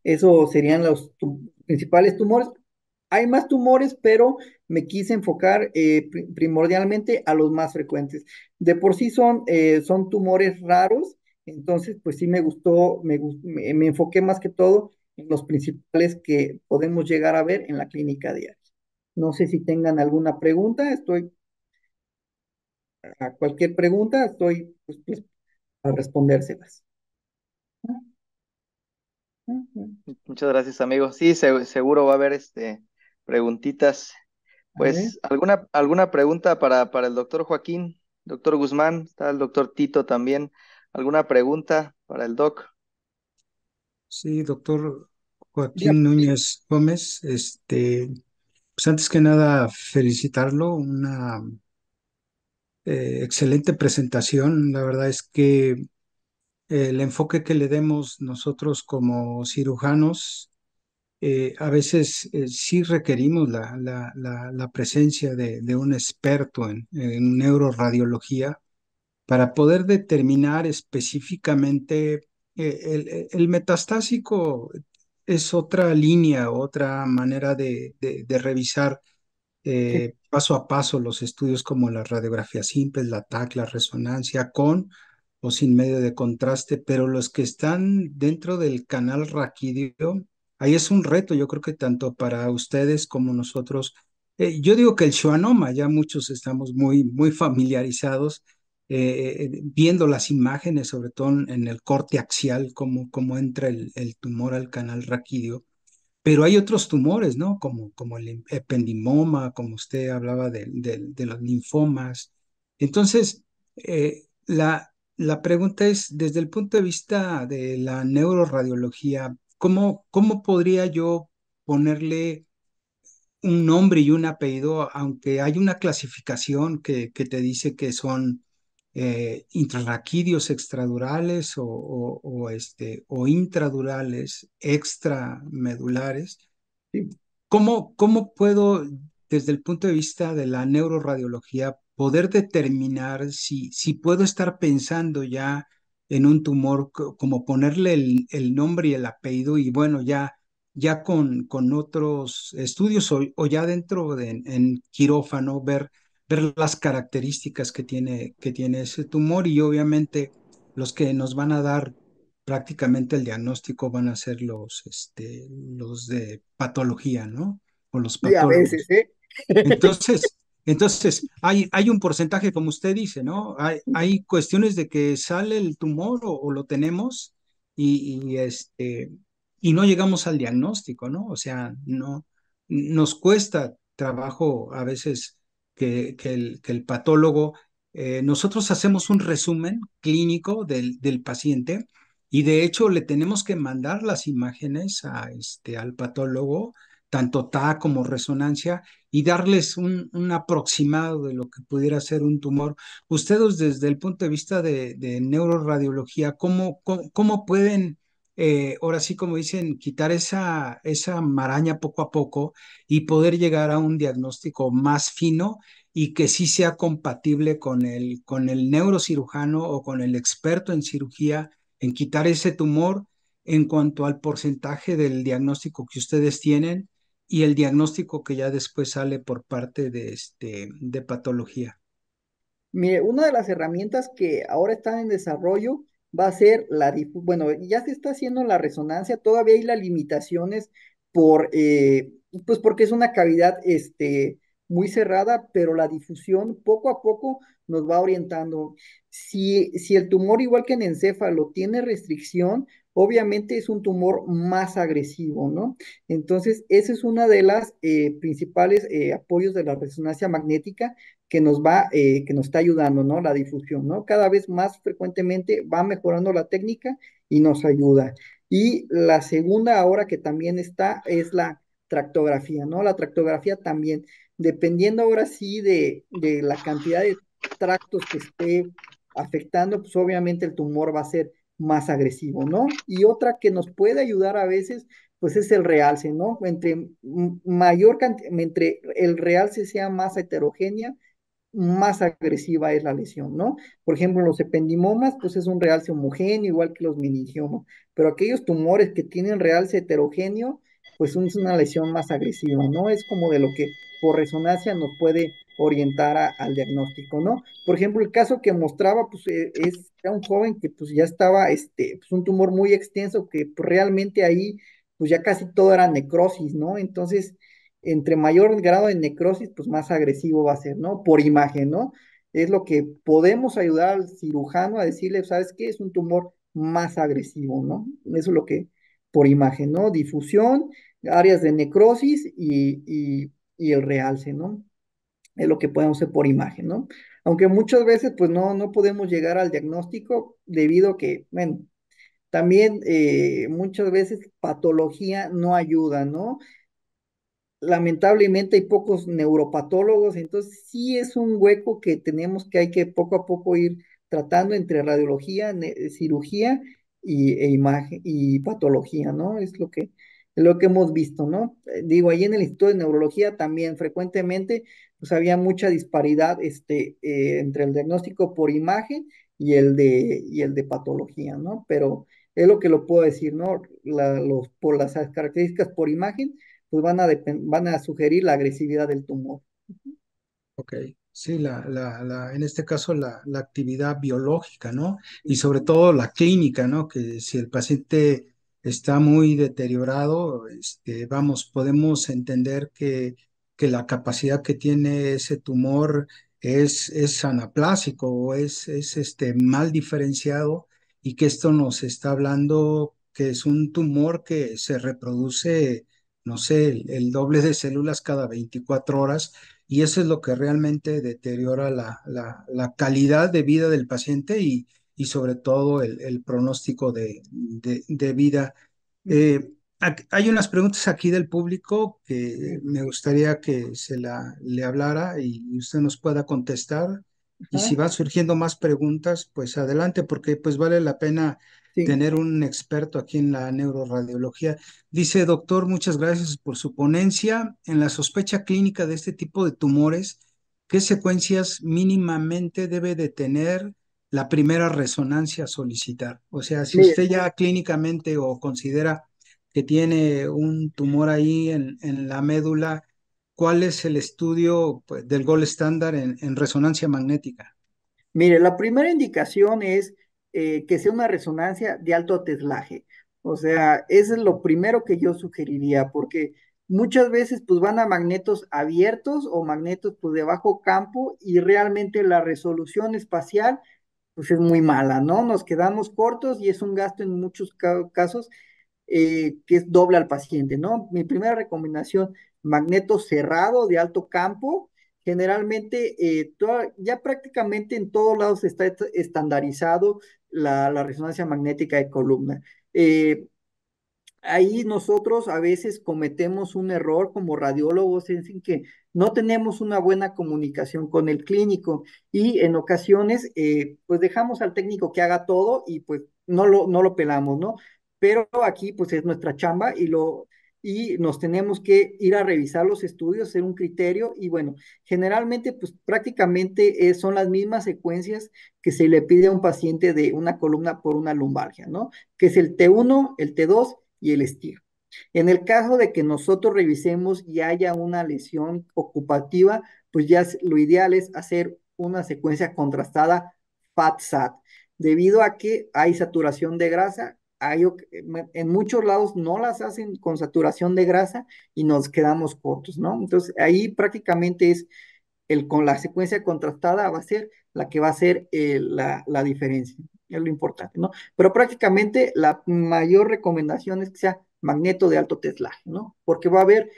Eso serían los principales tumores. Hay más tumores, pero me quise enfocar primordialmente a los más frecuentes. De por sí son tumores raros, entonces pues sí me gustó, me enfoqué más que todo en los principales que podemos llegar a ver en la clínica diaria. No sé si tengan alguna pregunta, estoy a cualquier pregunta, estoy pues, a respondérselas. Muchas gracias, amigo. Sí, seguro va a haber preguntitas. A ver. Pues, ¿alguna pregunta para el doctor Joaquín? Doctor Guzmán, está el doctor Tito también. ¿Alguna pregunta para el doc? Sí, doctor Diga, Joaquín Núñez Gómez, pues antes que nada felicitarlo, una excelente presentación. La verdad es que el enfoque que le demos nosotros como cirujanos, a veces sí requerimos la presencia de un experto en neuroradiología para poder determinar específicamente el metastásico es otra línea, otra manera de revisar sí, paso a paso los estudios como la radiografía simple, la TAC, la resonancia, con o sin medio de contraste, pero los que están dentro del canal raquídeo, ahí es un reto, yo creo que tanto para ustedes como nosotros. Yo digo que el schwannoma, ya muchos estamos muy familiarizados viendo las imágenes, sobre todo en el corte axial, cómo entra el tumor al canal raquídeo. Pero hay otros tumores, ¿no? Como el ependimoma, como usted hablaba de los linfomas. Entonces, la pregunta es, desde el punto de vista de la neuroradiología, ¿cómo podría yo ponerle un nombre y un apellido, aunque hay una clasificación que te dice que son intrarraquídeos extradurales o intradurales extramedulares? Sí. ¿Cómo puedo, desde el punto de vista de la neuroradiología, poder determinar si puedo estar pensando ya en un tumor, como ponerle el nombre y el apellido y bueno, ya con otros estudios o ya dentro en quirófano, ver las características que tiene ese tumor y obviamente los que nos van a dar prácticamente el diagnóstico van a ser los de patología, ¿no? O los Y a veces, patólogos. ¿eh? Entonces, hay un porcentaje, como usted dice, ¿no? Hay cuestiones de que sale el tumor o lo tenemos y no llegamos al diagnóstico, ¿no? O sea, no, nos cuesta trabajo a veces que el patólogo, nosotros hacemos un resumen clínico del paciente y de hecho le tenemos que mandar las imágenes al patólogo, tanto TAC como resonancia y darles un aproximado de lo que pudiera ser un tumor. Ustedes desde el punto de vista de neuroradiología, ¿cómo pueden, ahora sí como dicen, quitar esa maraña poco a poco y poder llegar a un diagnóstico más fino y que sí sea compatible con el neurocirujano o con el experto en cirugía en quitar ese tumor en cuanto al porcentaje del diagnóstico que ustedes tienen y el diagnóstico que ya después sale por parte de patología? Mire, una de las herramientas que ahora están en desarrollo va a ser bueno, ya se está haciendo la resonancia, todavía hay las limitaciones por, pues porque es una cavidad, muy cerrada, pero la difusión poco a poco nos va orientando. Si el tumor, igual que en encéfalo, tiene restricción, obviamente es un tumor más agresivo, ¿no? Entonces, esa es una de las principales apoyos de la resonancia magnética que nos está ayudando, ¿no? La difusión, ¿no? Cada vez más frecuentemente va mejorando la técnica y nos ayuda. Y la segunda ahora que también está es la tractografía, ¿no? La tractografía también, dependiendo ahora sí de la cantidad de tractos que esté afectando, pues obviamente el tumor va a ser más agresivo, ¿no? Y otra que nos puede ayudar a veces, pues es el realce, ¿no? Entre el realce sea más heterogénea, más agresiva es la lesión, ¿no? Por ejemplo, los ependimomas, pues es un realce homogéneo, igual que los meningiomas, pero aquellos tumores que tienen realce heterogéneo, pues es una lesión más agresiva, ¿no? Es como de lo que por resonancia nos puede orientar al diagnóstico, ¿no? Por ejemplo, el caso que mostraba, pues era un joven que pues ya estaba, pues un tumor muy extenso que pues, realmente ahí, pues ya casi todo era necrosis, ¿no? Entonces, entre mayor grado de necrosis, pues más agresivo va a ser, ¿no? Por imagen, ¿no? Es lo que podemos ayudar al cirujano a decirle, ¿sabes qué? Es un tumor más agresivo, ¿no? Eso es lo que, por imagen, ¿no? Difusión, áreas de necrosis y el realce, ¿no? Es lo que podemos hacer por imagen, ¿no? Aunque muchas veces, pues no podemos llegar al diagnóstico debido a que, bueno, también muchas veces patología no ayuda, ¿no? Lamentablemente hay pocos neuropatólogos, entonces sí es un hueco que tenemos que hay que poco a poco ir tratando entre radiología, cirugía e imagen y patología, ¿no? Es lo que hemos visto, ¿no? Digo, ahí en el Instituto de Neurología también frecuentemente pues había mucha disparidad entre el diagnóstico por imagen y el de patología, ¿no? Pero es lo que lo puedo decir, ¿no? Por las características por imagen pues van a sugerir la agresividad del tumor. ok. Sí, en este caso la actividad biológica, ¿no? Y sobre todo la clínica, ¿no? Que si el paciente está muy deteriorado, vamos, podemos entender que la capacidad que tiene ese tumor es anaplásico o es mal diferenciado y que esto nos está hablando que es un tumor que se reproduce, no sé, el doble de células cada 24 horas y eso es lo que realmente deteriora la calidad de vida del paciente y sobre todo el pronóstico de vida. Eh, Hay unas preguntas aquí del público que me gustaría que le hablara y usted nos pueda contestar. Y si Ajá, van surgiendo más preguntas, pues adelante, porque pues vale la pena sí. tener un experto aquí en la neuroradiología. Dice, doctor, muchas gracias por su ponencia. En la sospecha clínica de este tipo de tumores, ¿qué secuencias mínimamente debe de tener la primera resonancia a solicitar? O sea, si Mire, usted ya clínicamente o considera que tiene un tumor ahí en la médula, ¿cuál es el estudio pues, del gold estándar en resonancia magnética? Mire, la primera indicación es que sea una resonancia de alto teslaje. O sea, eso es lo primero que yo sugeriría, porque muchas veces pues van a magnetos abiertos o magnetos pues de bajo campo y realmente la resolución espacial pues es muy mala, ¿no? Nos quedamos cortos y es un gasto en muchos casos que es doble al paciente, ¿no? Mi primera recomendación, magneto cerrado de alto campo. Generalmente, ya prácticamente en todos lados está estandarizado la resonancia magnética de columna. Ahí nosotros a veces cometemos un error como radiólogos en que no tenemos una buena comunicación con el clínico y en ocasiones pues dejamos al técnico que haga todo y pues no lo pelamos, ¿no? Pero aquí pues es nuestra chamba y nos tenemos que ir a revisar los estudios, hacer un criterio y bueno, generalmente pues prácticamente son las mismas secuencias que se le pide a un paciente de una columna por una lumbalgia, ¿no? Que es el T1, el T2 y el estilo. En el caso de que nosotros revisemos y haya una lesión ocupativa, pues ya lo ideal es hacer una secuencia contrastada FAT-SAT, debido a que hay saturación de grasa, en muchos lados no las hacen con saturación de grasa y nos quedamos cortos, ¿no? Entonces ahí prácticamente con la secuencia contrastada va a ser la que va a ser la diferencia, es lo importante, ¿no? Pero prácticamente la mayor recomendación es que sea magneto de alto teslaje, ¿no? Porque va a haber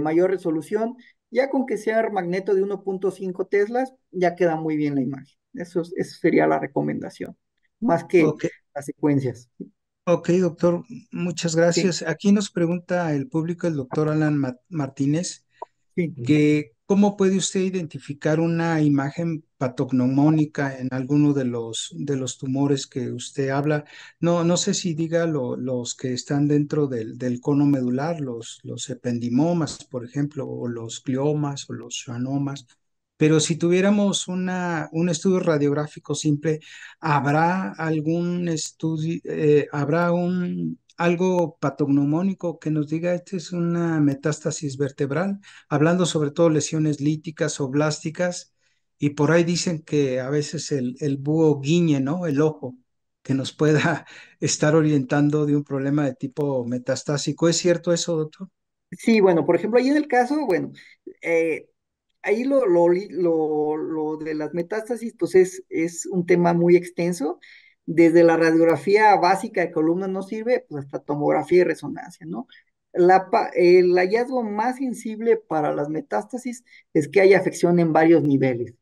mayor resolución, ya con que sea magneto de 1.5 teslas, ya queda muy bien la imagen. Eso sería la recomendación, más que Ok, las secuencias. ok, doctor, muchas Sí, gracias. Aquí nos pregunta el público, el doctor Alan Martínez. sí. Que cómo puede usted identificar una imagen patognomónica en alguno de los tumores que usted habla. No, no sé si diga los que están dentro del cono medular, los ependimomas, por ejemplo, o los gliomas o los schwannomas. Pero si tuviéramos un estudio radiográfico simple, ¿habrá algún estudio, habrá algo patognomónico que nos diga esta es una metástasis vertebral? Hablando sobre todo lesiones líticas o blásticas, y por ahí dicen que a veces el búho guiñe, ¿no? El ojo, que nos pueda estar orientando de un problema de tipo metastásico. ¿Es cierto eso, doctor? Sí, bueno, por ejemplo, ahí en el caso, bueno, eh, ahí lo de las metástasis, pues es un tema muy extenso. Desde la radiografía básica de columna no sirve, pues hasta tomografía y resonancia, ¿no? El hallazgo más sensible para las metástasis es que hay afección en varios niveles.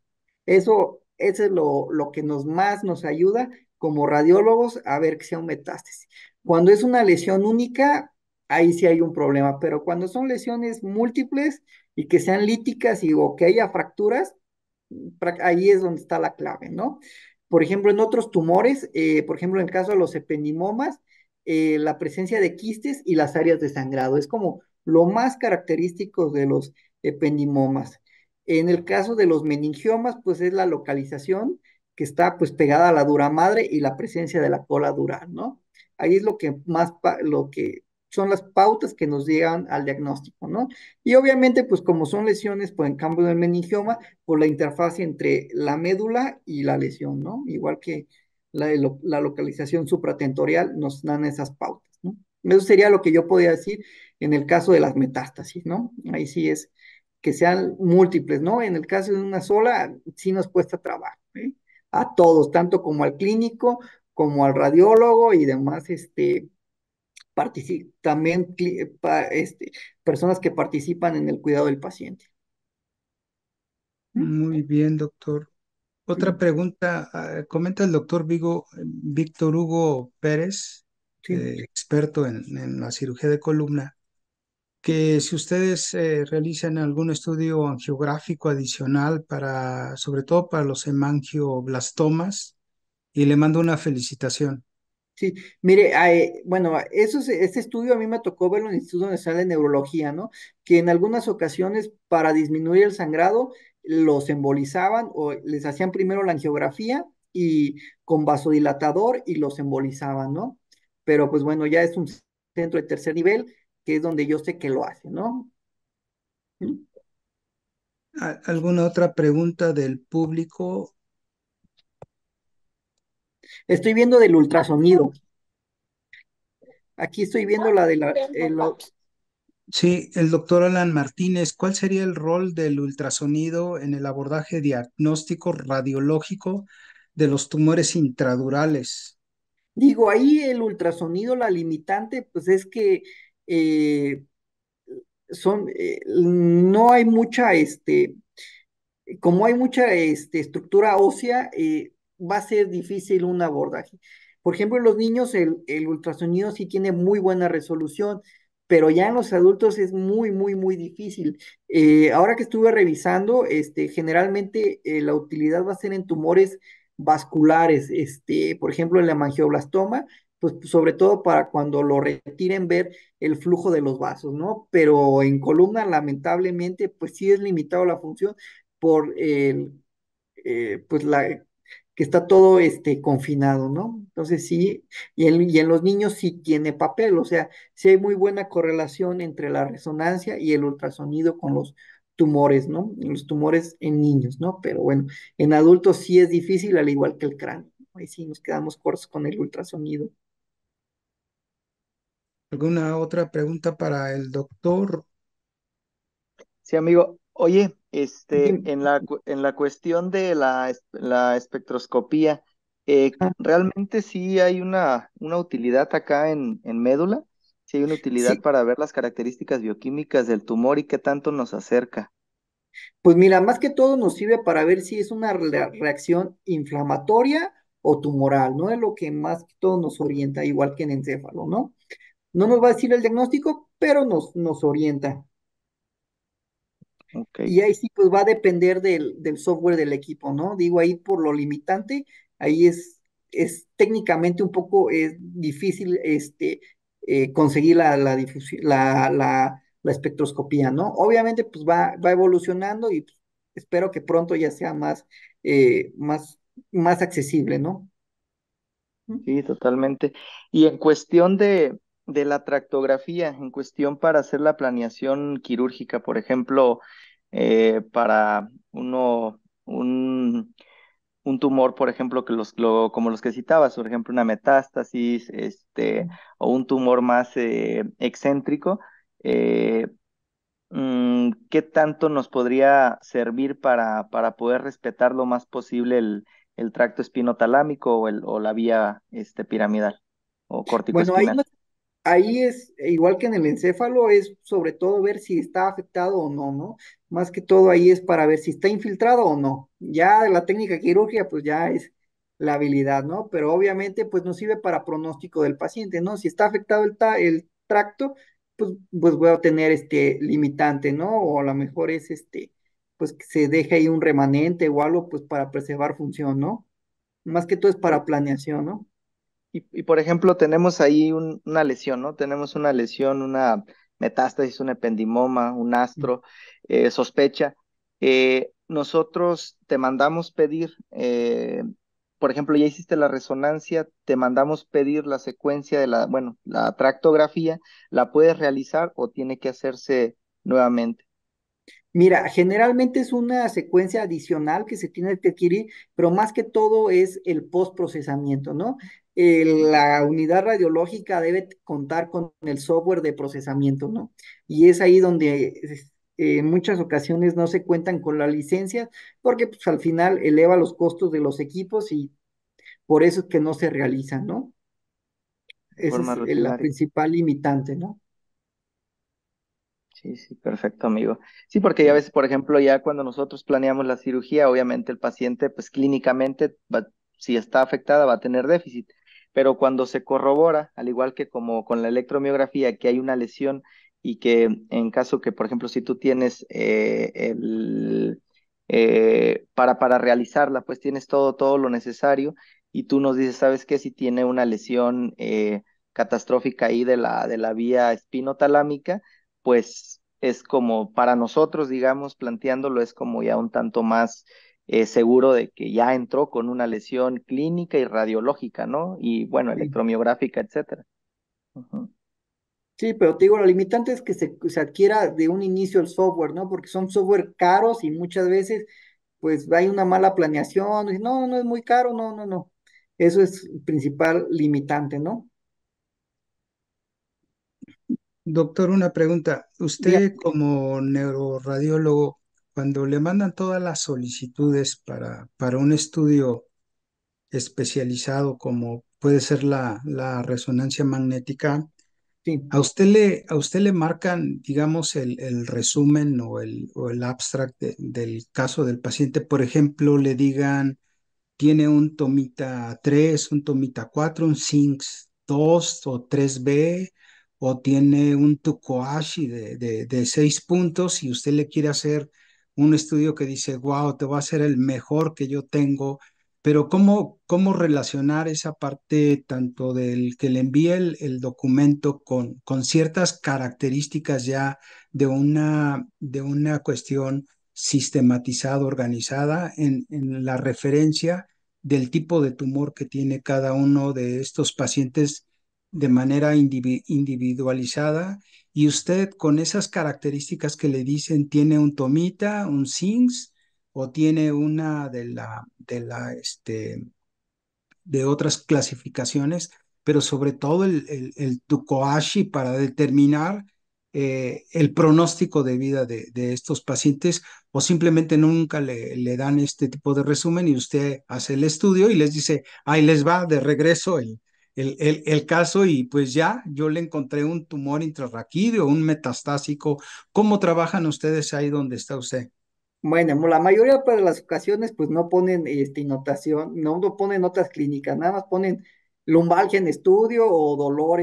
Eso es lo que más nos ayuda como radiólogos a ver que sea un metástasis. Cuando es una lesión única, ahí sí hay un problema, pero cuando son lesiones múltiples y que sean líticas o que haya fracturas, ahí es donde está la clave, ¿no? Por ejemplo, en otros tumores, por ejemplo, en el caso de los ependimomas, la presencia de quistes y las áreas de sangrado es como lo más característico de los ependimomas. En el caso de los meningiomas, pues es la localización que está pues pegada a la dura madre y la presencia de la cola dural, ¿no? Ahí es lo que son las pautas que nos llegan al diagnóstico, ¿no? Y obviamente, pues como son lesiones, pues en cambio del meningioma, por la interfaz entre la médula y la lesión, ¿no? Igual que la localización supratentorial nos dan esas pautas, ¿no? Eso sería lo que yo podría decir en el caso de las metástasis, ¿no? Ahí sí es que sean múltiples, ¿no? En el caso de una sola, sí nos cuesta trabajo, ¿eh? A todos, tanto como al clínico, como al radiólogo y demás, también personas que participan en el cuidado del paciente. ¿Mm? Muy bien, doctor. Otra Sí, pregunta, comenta el doctor Víctor Hugo Pérez, sí. experto en la cirugía de columna, que si ustedes realizan algún estudio angiográfico adicional para, sobre todo para los hemangioblastomas, y le mando una felicitación. Sí, mire, bueno, este estudio a mí me tocó verlo en el Instituto Nacional de Neurología, ¿no? Que en algunas ocasiones para disminuir el sangrado los embolizaban o les hacían primero la angiografía y con vasodilatador y los embolizaban, ¿no? Pero pues bueno, ya es un centro de tercer nivel, que es donde yo sé que lo hacen, ¿no? ¿Mm? ¿Alguna otra pregunta del público? Estoy viendo del ultrasonido. Aquí estoy viendo la de Sí, el doctor Alan Martínez, ¿cuál sería el rol del ultrasonido en el abordaje diagnóstico radiológico de los tumores intradurales? digo, ahí el ultrasonido, la limitante, pues es que eh, no hay mucha, como hay mucha estructura ósea, va a ser difícil un abordaje. Por ejemplo, en los niños el ultrasonido sí tiene muy buena resolución, pero ya en los adultos es muy, muy, muy difícil. Ahora que estuve revisando, generalmente la utilidad va a ser en tumores vasculares, por ejemplo, en la mangioblastoma, pues sobre todo para cuando lo retiren ver el flujo de los vasos, ¿no? Pero en columna, lamentablemente, pues sí es limitado la función por pues que está todo confinado, ¿no? Entonces sí, y en los niños sí tiene papel, o sea, sí hay muy buena correlación entre la resonancia y el ultrasonido con los tumores, ¿no? Los tumores en niños, ¿no? Pero bueno, en adultos sí es difícil, al igual que el cráneo. Ahí sí nos quedamos cortos con el ultrasonido. ¿Alguna otra pregunta para el doctor? Sí, amigo. Oye, Dime. en la cuestión de la espectroscopía, Ah, ¿realmente sí hay una utilidad acá en médula? ¿Sí hay una utilidad sí, para ver las características bioquímicas del tumor y qué tanto nos acerca? pues mira, más que todo nos sirve para ver si es una reacción inflamatoria o tumoral, ¿no? Es lo que más que todo nos orienta, igual que en encéfalo, ¿no? No nos va a decir el diagnóstico, pero nos orienta. Ok. Y ahí sí, pues va a depender del software del equipo, ¿no? Digo, ahí por lo limitante, ahí es técnicamente un poco difícil conseguir la espectroscopía, ¿no? Obviamente, pues va evolucionando y pues, espero que pronto ya sea más accesible, ¿no? Sí, totalmente. Y en cuestión de la tractografía, en cuestión para hacer la planeación quirúrgica, por ejemplo, para un tumor, por ejemplo, como los que citabas, por ejemplo, una metástasis, o un tumor más excéntrico, eh, ¿qué tanto nos podría servir para poder respetar lo más posible el tracto espinotalámico o la vía piramidal o Bueno, ahí corticoespinal? no. Ahí es, igual que en el encéfalo, es sobre todo ver si está afectado o no, ¿no? Más que todo ahí es para ver si está infiltrado o no. Ya la técnica quirúrgica, pues ya es la habilidad, ¿no? Pero obviamente, pues nos sirve para pronóstico del paciente, ¿no? Si está afectado el tracto, pues voy a tener este limitante, ¿no? O a lo mejor es pues que se deje ahí un remanente o algo, pues para preservar función, ¿no? Más que todo es para planeación, ¿no? Por ejemplo, tenemos ahí una lesión, ¿no? Tenemos una lesión, una metástasis, un ependimoma, un astro, sospecha. Nosotros te mandamos pedir por ejemplo, ya hiciste la resonancia, te mandamos pedir la secuencia de bueno, la tractografía, ¿la puedes realizar o tiene que hacerse nuevamente? Mira, generalmente es una secuencia adicional que se tiene que adquirir, pero más que todo es el postprocesamiento, ¿no? La unidad radiológica debe contar con el software de procesamiento, ¿no? Y es ahí donde en muchas ocasiones no se cuentan con la licencia, porque pues, al final eleva los costos de los equipos y por eso es que no se realizan, ¿no? De Esa forma es la rutinaria. principal limitante, ¿no? Sí, sí, perfecto, amigo. Sí, porque ya Sí, ves, por ejemplo, ya cuando nosotros planeamos la cirugía, obviamente el paciente, pues clínicamente, si está afectada, va a tener déficit. Pero cuando se corrobora, al igual que como con la electromiografía, que hay una lesión y que en caso que, por ejemplo, si tú tienes para realizarla, pues tienes todo lo necesario y tú nos dices, ¿sabes qué? Si tiene una lesión catastrófica ahí de la vía espinotalámica, pues es como para nosotros, digamos, planteándolo, es como ya un tanto más seguro de que ya entró con una lesión clínica y radiológica, ¿no? Y bueno, sí. electromiográfica, etcétera. Ujú. Sí, pero te digo, lo limitante es que se adquiera de un inicio el software, ¿no? Porque son software caros y muchas veces, pues, hay una mala planeación. Y, no, no es muy caro, no, no, no. Eso es el principal limitante, ¿no? Doctor, una pregunta. Diga, Usted como neuroradiólogo, cuando le mandan todas las solicitudes para un estudio especializado como puede ser la resonancia magnética, sí. a usted le marcan, digamos, el resumen o el abstract del caso del paciente? Por ejemplo, le digan tiene un tomita 3, un tomita 4, un Zinc 2 o 3B, o tiene un Tukoashi de 6 puntos y usted le quiere hacer un estudio que dice, wow, te va a ser el mejor que yo tengo, pero ¿cómo relacionar esa parte tanto del que le envíe el documento con ciertas características ya de una cuestión sistematizada, organizada en la referencia del tipo de tumor que tiene cada uno de estos pacientes de manera individualizada, y usted con esas características que le dicen tiene un tomita, un SINGS o tiene una de otras clasificaciones, pero sobre todo el Tukoashi para determinar el pronóstico de vida de estos pacientes, o simplemente nunca le dan este tipo de resumen y usted hace el estudio y les dice, ahí les va de regreso el caso y pues ya, yo le encontré un tumor intrarraquídeo, un metastásico. ¿Cómo trabajan ustedes ahí donde está usted? Bueno, la mayoría de las ocasiones pues no ponen notación, no ponen notas clínicas, nada más ponen lumbalgia en estudio o dolor,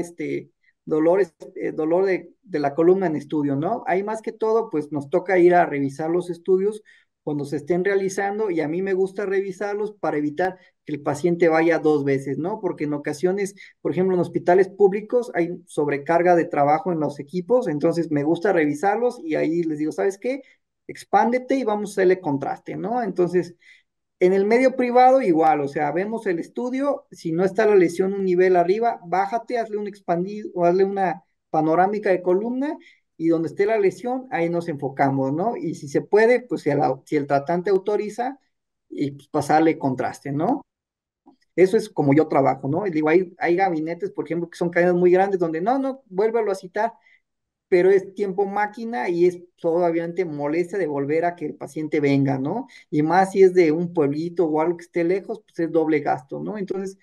dolor de la columna en estudio, ¿no? Ahí más que todo pues nos toca ir a revisar los estudios cuando se estén realizando y a mí me gusta revisarlos para evitar que el paciente vaya dos veces, ¿no? Porque en ocasiones, por ejemplo, en hospitales públicos hay sobrecarga de trabajo en los equipos, entonces me gusta revisarlos y ahí les digo, ¿sabes qué? Expándete y vamos a hacerle contraste, ¿no? Entonces, en el medio privado igual, o sea, vemos el estudio, si no está la lesión un nivel arriba, bájate, hazle un expandido o hazle una panorámica de columna y donde esté la lesión, ahí nos enfocamos, ¿no? Y si se puede, pues si el tratante autoriza, y pues pasarle contraste, ¿no? Eso es como yo trabajo, ¿no? Y digo, hay gabinetes, por ejemplo, que son cadenas muy grandes donde no, no, vuélvelo a citar, pero es tiempo máquina y es obviamente molestia de volver a que el paciente venga, ¿no? Y más si es de un pueblito o algo que esté lejos, pues es doble gasto, ¿no? Entonces,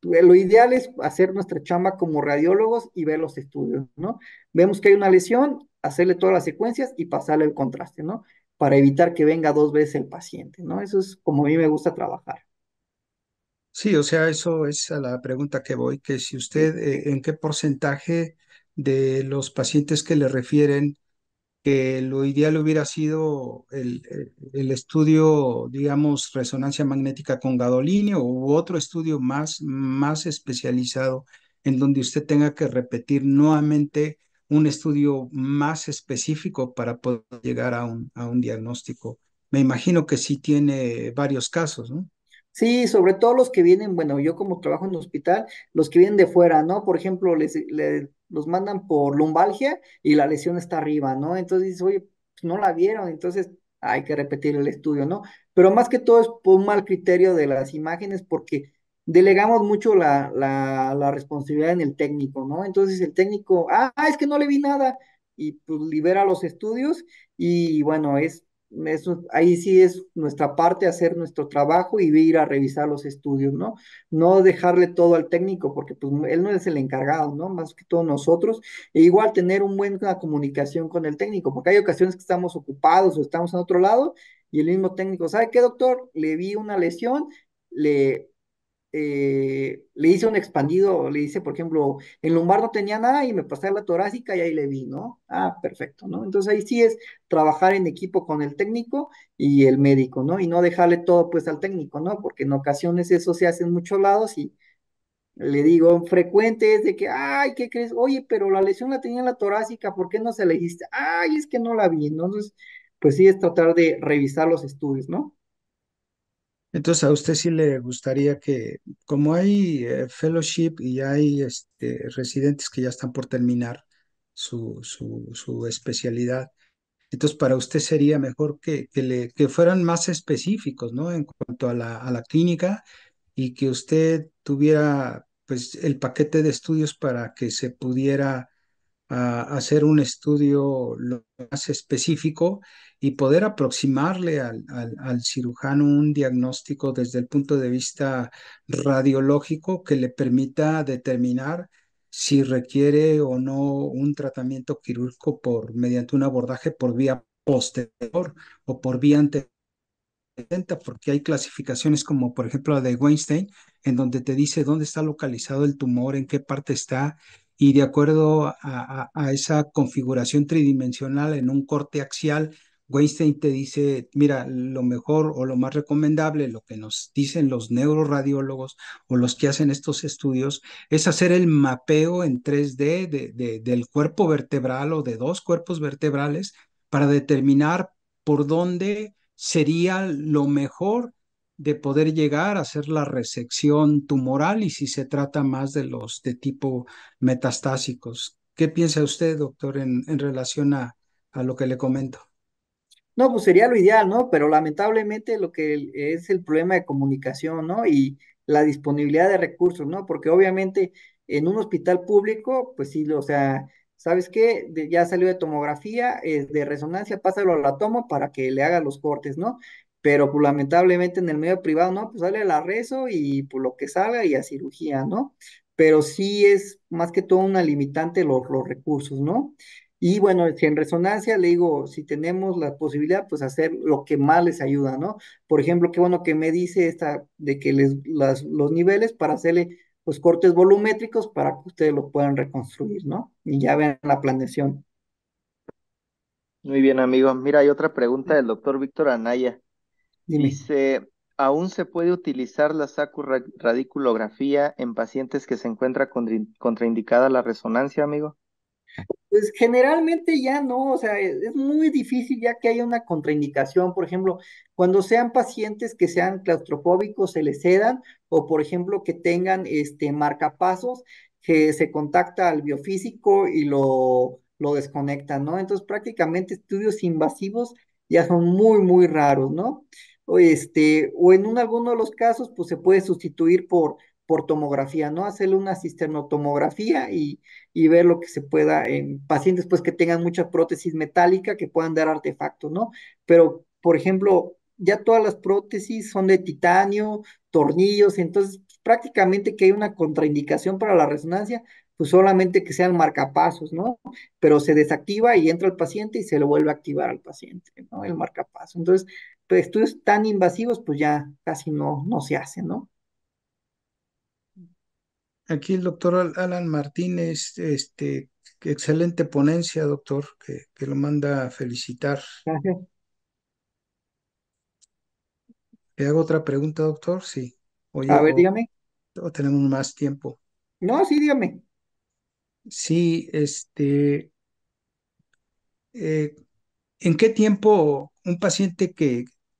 lo ideal es hacer nuestra chamba como radiólogos y ver los estudios, ¿no? Vemos que hay una lesión, hacerle todas las secuencias y pasarle el contraste, ¿no? Para evitar que venga dos veces el paciente, ¿no? Eso es como a mí me gusta trabajar. Sí, o sea, eso es a la pregunta que voy, que si usted, en qué porcentaje de los pacientes que le refieren que lo ideal hubiera sido el estudio, digamos, resonancia magnética con gadolinio u otro estudio más especializado en donde usted tenga que repetir nuevamente un estudio más específico para poder llegar a a un diagnóstico. Me imagino que sí tiene varios casos, ¿no? Sí, sobre todo los que vienen, bueno, yo como trabajo en hospital, los que vienen de fuera, ¿no? Por ejemplo, los mandan por lumbalgia y la lesión está arriba, ¿no? Entonces dices, oye, pues no la vieron, entonces hay que repetir el estudio, ¿no? Pero más que todo es por un mal criterio de las imágenes porque delegamos mucho la responsabilidad en el técnico, ¿no? Entonces el técnico, es que no le vi nada y pues libera los estudios y bueno, eso, ahí sí es nuestra parte hacer nuestro trabajo y ir a revisar los estudios, ¿no? No dejarle todo al técnico, porque pues él no es el encargado, ¿no? Más que todos nosotros. E igual tener una buena comunicación con el técnico, porque hay ocasiones que estamos ocupados o estamos en otro lado y el mismo técnico, ¿sabe qué, doctor? Le vi una lesión, le, le hice un expandido, le hice, por ejemplo, en lumbar no tenía nada y me pasé a la torácica y ahí le vi, ¿no? Perfecto, ¿no? Entonces ahí sí es trabajar en equipo con el técnico y el médico, ¿no? Y no dejarle todo pues al técnico, ¿no? Porque en ocasiones eso se hace en muchos lados y le digo, frecuente es de que, ay, ¿qué crees? Oye, pero la lesión la tenía en la torácica, ¿por qué no se le dijiste? Ay, es que no la vi, ¿no? Entonces, pues sí es tratar de revisar los estudios, ¿no? Entonces, a usted sí le gustaría que, como hay fellowship y hay residentes que ya están por terminar su especialidad, entonces para usted sería mejor que fueran más específicos, ¿no? En cuanto a la clínica y que usted tuviera pues el paquete de estudios para que se pudiera hacer un estudio lo más específico y poder aproximarle al cirujano un diagnóstico desde el punto de vista radiológico que le permita determinar si requiere o no un tratamiento quirúrgico mediante un abordaje por vía posterior o por vía anterior, porque hay clasificaciones como por ejemplo la de Weinstein, en donde te dice dónde está localizado el tumor, en qué parte está, y de acuerdo a esa configuración tridimensional en un corte axial, Weinstein te dice, mira, lo mejor o lo más recomendable, lo que nos dicen los neuroradiólogos o los que hacen estos estudios, es hacer el mapeo en 3D del cuerpo vertebral o de dos cuerpos vertebrales para determinar por dónde sería lo mejor de poder llegar a hacer la resección tumoral y si se trata más de los de tipo metastásicos. ¿Qué piensa usted, doctor, en relación a lo que le comento? No, pues sería lo ideal, ¿no? Pero lamentablemente lo que es el problema de comunicación, ¿no? Y la disponibilidad de recursos, ¿no? Porque obviamente en un hospital público, pues sí, o sea, ¿sabes qué? Ya salió de tomografía, de resonancia, pásalo a la toma para que le haga los cortes, ¿no? Pero pues lamentablemente en el medio privado, ¿no? Pues sale a la rezo y pues lo que salga y a cirugía, ¿no? Pero sí es más que todo una limitante los recursos, ¿no? Y bueno, si en resonancia le digo, si tenemos la posibilidad, pues hacer lo que más les ayuda, ¿no? Por ejemplo, qué bueno que me dice esta de que los niveles para hacerle pues cortes volumétricos para que ustedes lo puedan reconstruir, ¿no? Y ya vean la planeación. Muy bien, amigo. Mira, hay otra pregunta del doctor Víctor Anaya. Dime. Dice, ¿aún se puede utilizar la radiculografía en pacientes que se encuentra contraindicada la resonancia, amigo? Pues generalmente ya no, o sea, es muy difícil ya que haya una contraindicación, por ejemplo, cuando sean pacientes que sean claustrofóbicos, se les sedan, o por ejemplo que tengan marcapasos, que se contacta al biofísico y lo desconectan, ¿no? Entonces prácticamente estudios invasivos ya son muy, muy raros, ¿no? O en alguno de los casos, pues se puede sustituir por tomografía, ¿no? Hacerle una cisternotomografía y ver lo que se pueda en pacientes pues que tengan mucha prótesis metálica que puedan dar artefactos, ¿no? Pero, por ejemplo, ya todas las prótesis son de titanio, tornillos, entonces pues, prácticamente que hay una contraindicación para la resonancia, pues solamente que sean marcapasos, ¿no? Pero se desactiva y entra el paciente y se lo vuelve a activar al paciente, ¿no? El marcapaso. Entonces, pues estudios tan invasivos, pues ya casi no se hacen, ¿no? Aquí el doctor Alan Martínez, excelente ponencia, doctor, que lo manda a felicitar. Gracias. ¿Le hago otra pregunta, doctor? Sí. A Oye, ver, dígame. o tenemos más tiempo. No, sí, dígame. Sí, eh, ¿en qué tiempo un paciente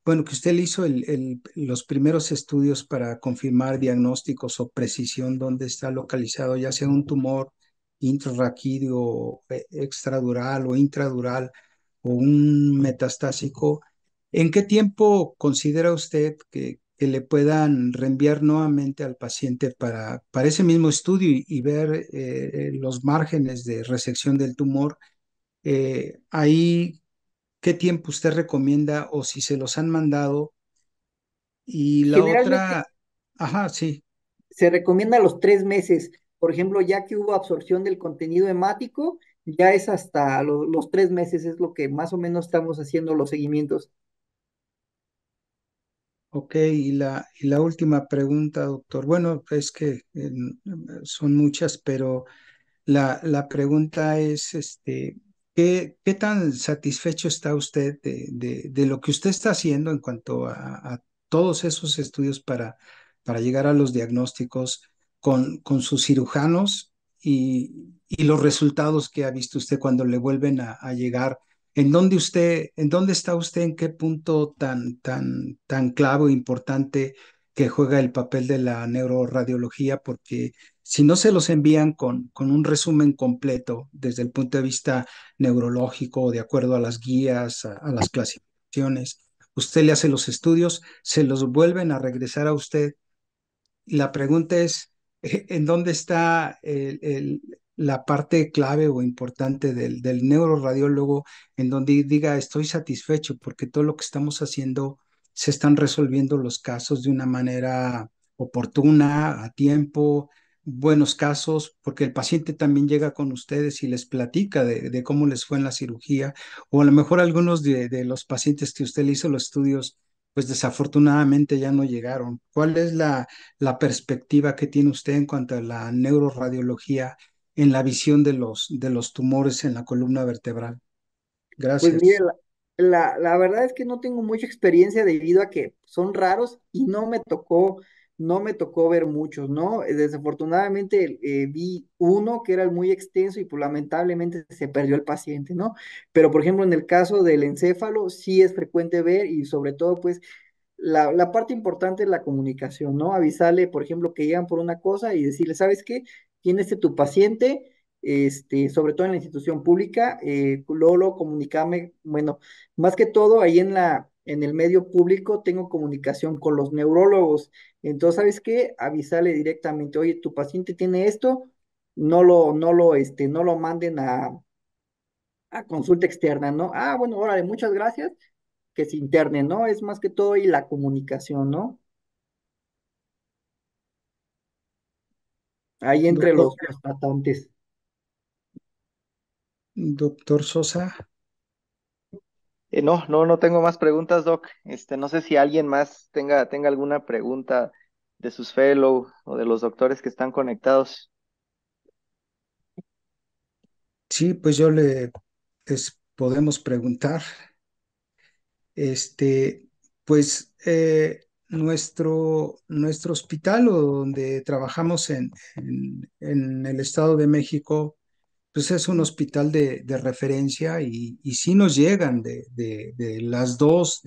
bueno, que usted le hizo los primeros estudios para confirmar diagnósticos o precisión dónde está localizado, ya sea un tumor intrarraquídeo, extradural o intradural o un metastásico. ¿En qué tiempo considera usted que le puedan reenviar nuevamente al paciente para ese mismo estudio y ver los márgenes de resección del tumor? Ahí, ¿qué tiempo usted recomienda o si se los han mandado? Y la Generalmente otra, ajá, sí, se recomienda los 3 meses. Por ejemplo, ya que hubo absorción del contenido hemático, ya es hasta los 3 meses, es lo que más o menos estamos haciendo los seguimientos. ok. Y la última pregunta, doctor. Bueno, es que son muchas, pero la pregunta es, ¿qué tan satisfecho está usted de lo que usted está haciendo en cuanto a todos esos estudios para llegar a los diagnósticos con sus cirujanos y los resultados que ha visto usted cuando le vuelven a llegar? ¿En dónde está usted? ¿En qué punto tan clave o importante que juega el papel de la neuroradiología? Porque si no se los envían con un resumen completo desde el punto de vista neurológico, de acuerdo a las guías, a las clasificaciones, usted le hace los estudios, se los vuelven a regresar a usted. La pregunta es, ¿en dónde está la parte clave o importante del neuroradiólogo en donde diga estoy satisfecho porque todo lo que estamos haciendo se están resolviendo los casos de una manera oportuna, a tiempo, buenos casos, porque el paciente también llega con ustedes y les platica de cómo les fue en la cirugía, o a lo mejor algunos de los pacientes que usted le hizo los estudios, pues desafortunadamente ya no llegaron? ¿Cuál es la perspectiva que tiene usted en cuanto a la neuroradiología en la visión de los tumores en la columna vertebral? Pues mire, Gracias. la verdad es que no tengo mucha experiencia debido a que son raros y no me tocó ver muchos, ¿no? Desafortunadamente vi uno que era muy extenso y pues lamentablemente se perdió el paciente, ¿no? Pero por ejemplo, en el caso del encéfalo sí es frecuente ver y sobre todo pues la parte importante es la comunicación, ¿no? Avisarle, por ejemplo, que llegan por una cosa y decirle, ¿sabes qué? Tienes tu paciente, sobre todo en la institución pública, luego comunicame, bueno, más que todo ahí en el medio público tengo comunicación con los neurólogos. Entonces, ¿sabes qué? Avisarle directamente, oye, tu paciente tiene esto, no lo manden a consulta externa, ¿no? Ah, bueno, órale, muchas gracias que se interne, ¿no? Es más que todo y la comunicación, ¿no? Ahí entre Doctor, los tratantes. doctor Sosa. No tengo más preguntas, Doc. No sé si alguien más tenga alguna pregunta de sus fellow o de los doctores que están conectados. Sí, pues les podemos preguntar. Este, pues nuestro hospital o donde trabajamos en el Estado de México, pues es un hospital de referencia y sí nos llegan de las dos,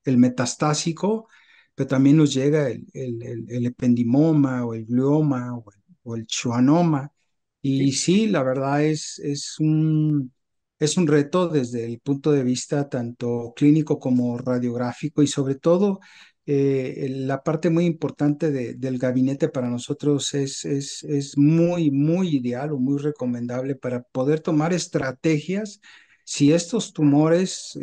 el metastásico, pero también nos llega el ependimoma o el glioma o el schwannoma. Y Sí, sí, la verdad es un reto desde el punto de vista tanto clínico como radiográfico y sobre todo la parte muy importante del gabinete para nosotros es muy, muy ideal o muy recomendable para poder tomar estrategias. Si estos tumores,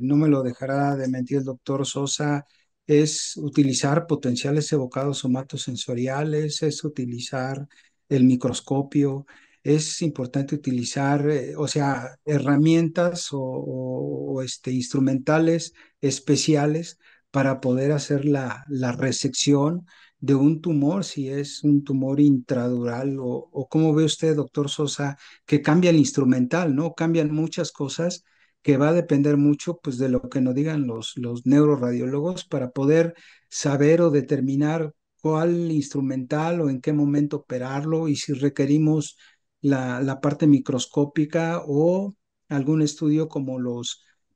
no me lo dejará de mentir el doctor Sosa, es utilizar potenciales evocados somatosensoriales, es utilizar el microscopio, es importante utilizar, o sea, herramientas o instrumentales especiales para poder hacer la resección de un tumor, si es un tumor intradural o cómo ve usted, doctor Sosa, que cambia el instrumental, ¿no? Cambian muchas cosas que va a depender mucho, pues, de lo que nos digan los neuroradiólogos para poder saber o determinar cuál instrumental o en qué momento operarlo y si requerimos la parte microscópica o algún estudio como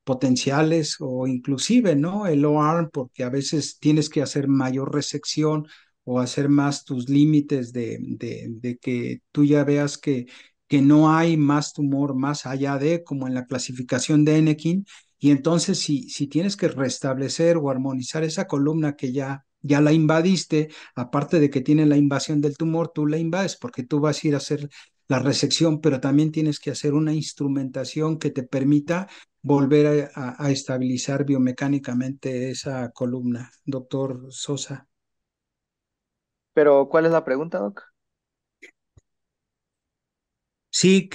potenciales o inclusive, ¿no? El O-arm, porque a veces tienes que hacer mayor resección o hacer más tus límites de que tú ya veas que no hay más tumor más allá de, como en la clasificación de Enekin, y entonces si tienes que restablecer o armonizar esa columna que ya la invadiste, aparte de que tiene la invasión del tumor, tú la invades porque tú vas a ir a hacer la resección, pero también tienes que hacer una instrumentación que te permita volver a estabilizar biomecánicamente esa columna, doctor Sosa. Pero, ¿cuál es la pregunta, Doc? Sí,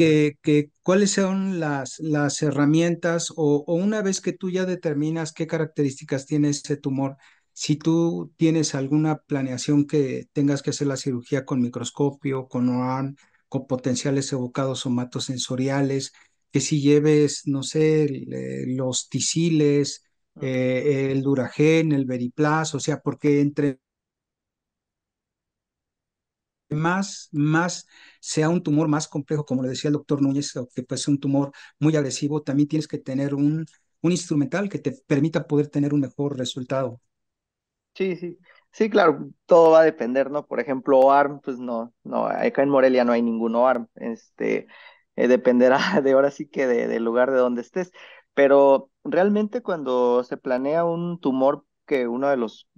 cuáles son las herramientas o una vez que tú ya determinas qué características tiene ese tumor, si tú tienes alguna planeación que tengas que hacer la cirugía con microscopio, con OARM, con potenciales evocados somatosensoriales, que si lleves, no sé, los tisiles, el Duragen, el Veriplas, o sea, porque entre más sea un tumor más complejo, como le decía el doctor Núñez, o que pues un tumor muy agresivo, también tienes que tener un instrumental que te permita poder tener un mejor resultado. Sí, sí, sí, claro, todo va a depender, ¿no? Por ejemplo, ARM, pues no, no, acá en Morelia no hay ningún ARM, dependerá de ahora sí que del lugar de donde estés, pero realmente cuando se planea un tumor que uno de los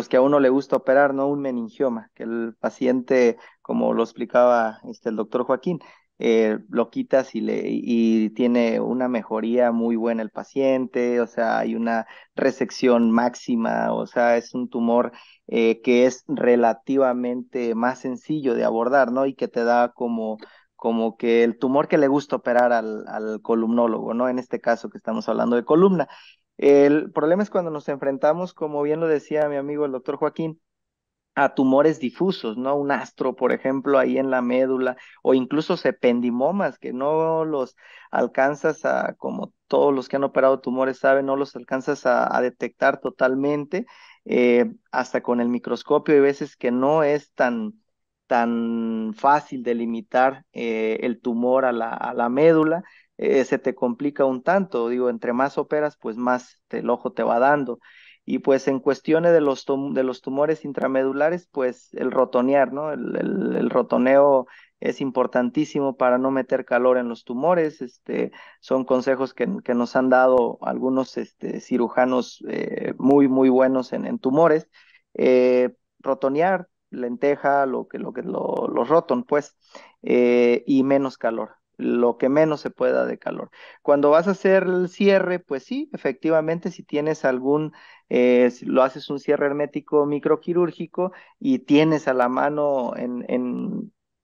que a uno le gusta operar, ¿no? Un meningioma, que el paciente, como lo explicaba el doctor Joaquín, lo quitas y tiene una mejoría muy buena el paciente, o sea, hay una resección máxima, o sea, es un tumor que es relativamente más sencillo de abordar, ¿no? Y que te da como que el tumor que le gusta operar al columnólogo, ¿no? En este caso que estamos hablando de columna. El problema es cuando nos enfrentamos, como bien lo decía mi amigo el doctor Joaquín, a tumores difusos, ¿no? Un astro, por ejemplo, ahí en la médula, o incluso sependimomas, que no los alcanzas como todos los que han operado tumores saben, no los alcanzas a detectar totalmente, hasta con el microscopio, hay veces que no es tan fácil delimitar el tumor a la médula. Se te complica un tanto, digo, entre más operas, pues más el ojo te va dando. Y pues en cuestiones de los tumores intramedulares, pues el rotonear, ¿no? El rotoneo es importantísimo para no meter calor en los tumores. Son consejos que nos han dado algunos cirujanos muy, muy buenos en tumores. Rotonear, lenteja, los roton, pues, y menos calor, lo que menos se pueda de calor. Cuando vas a hacer el cierre, pues sí, efectivamente, si tienes si lo haces un cierre hermético microquirúrgico y tienes a la mano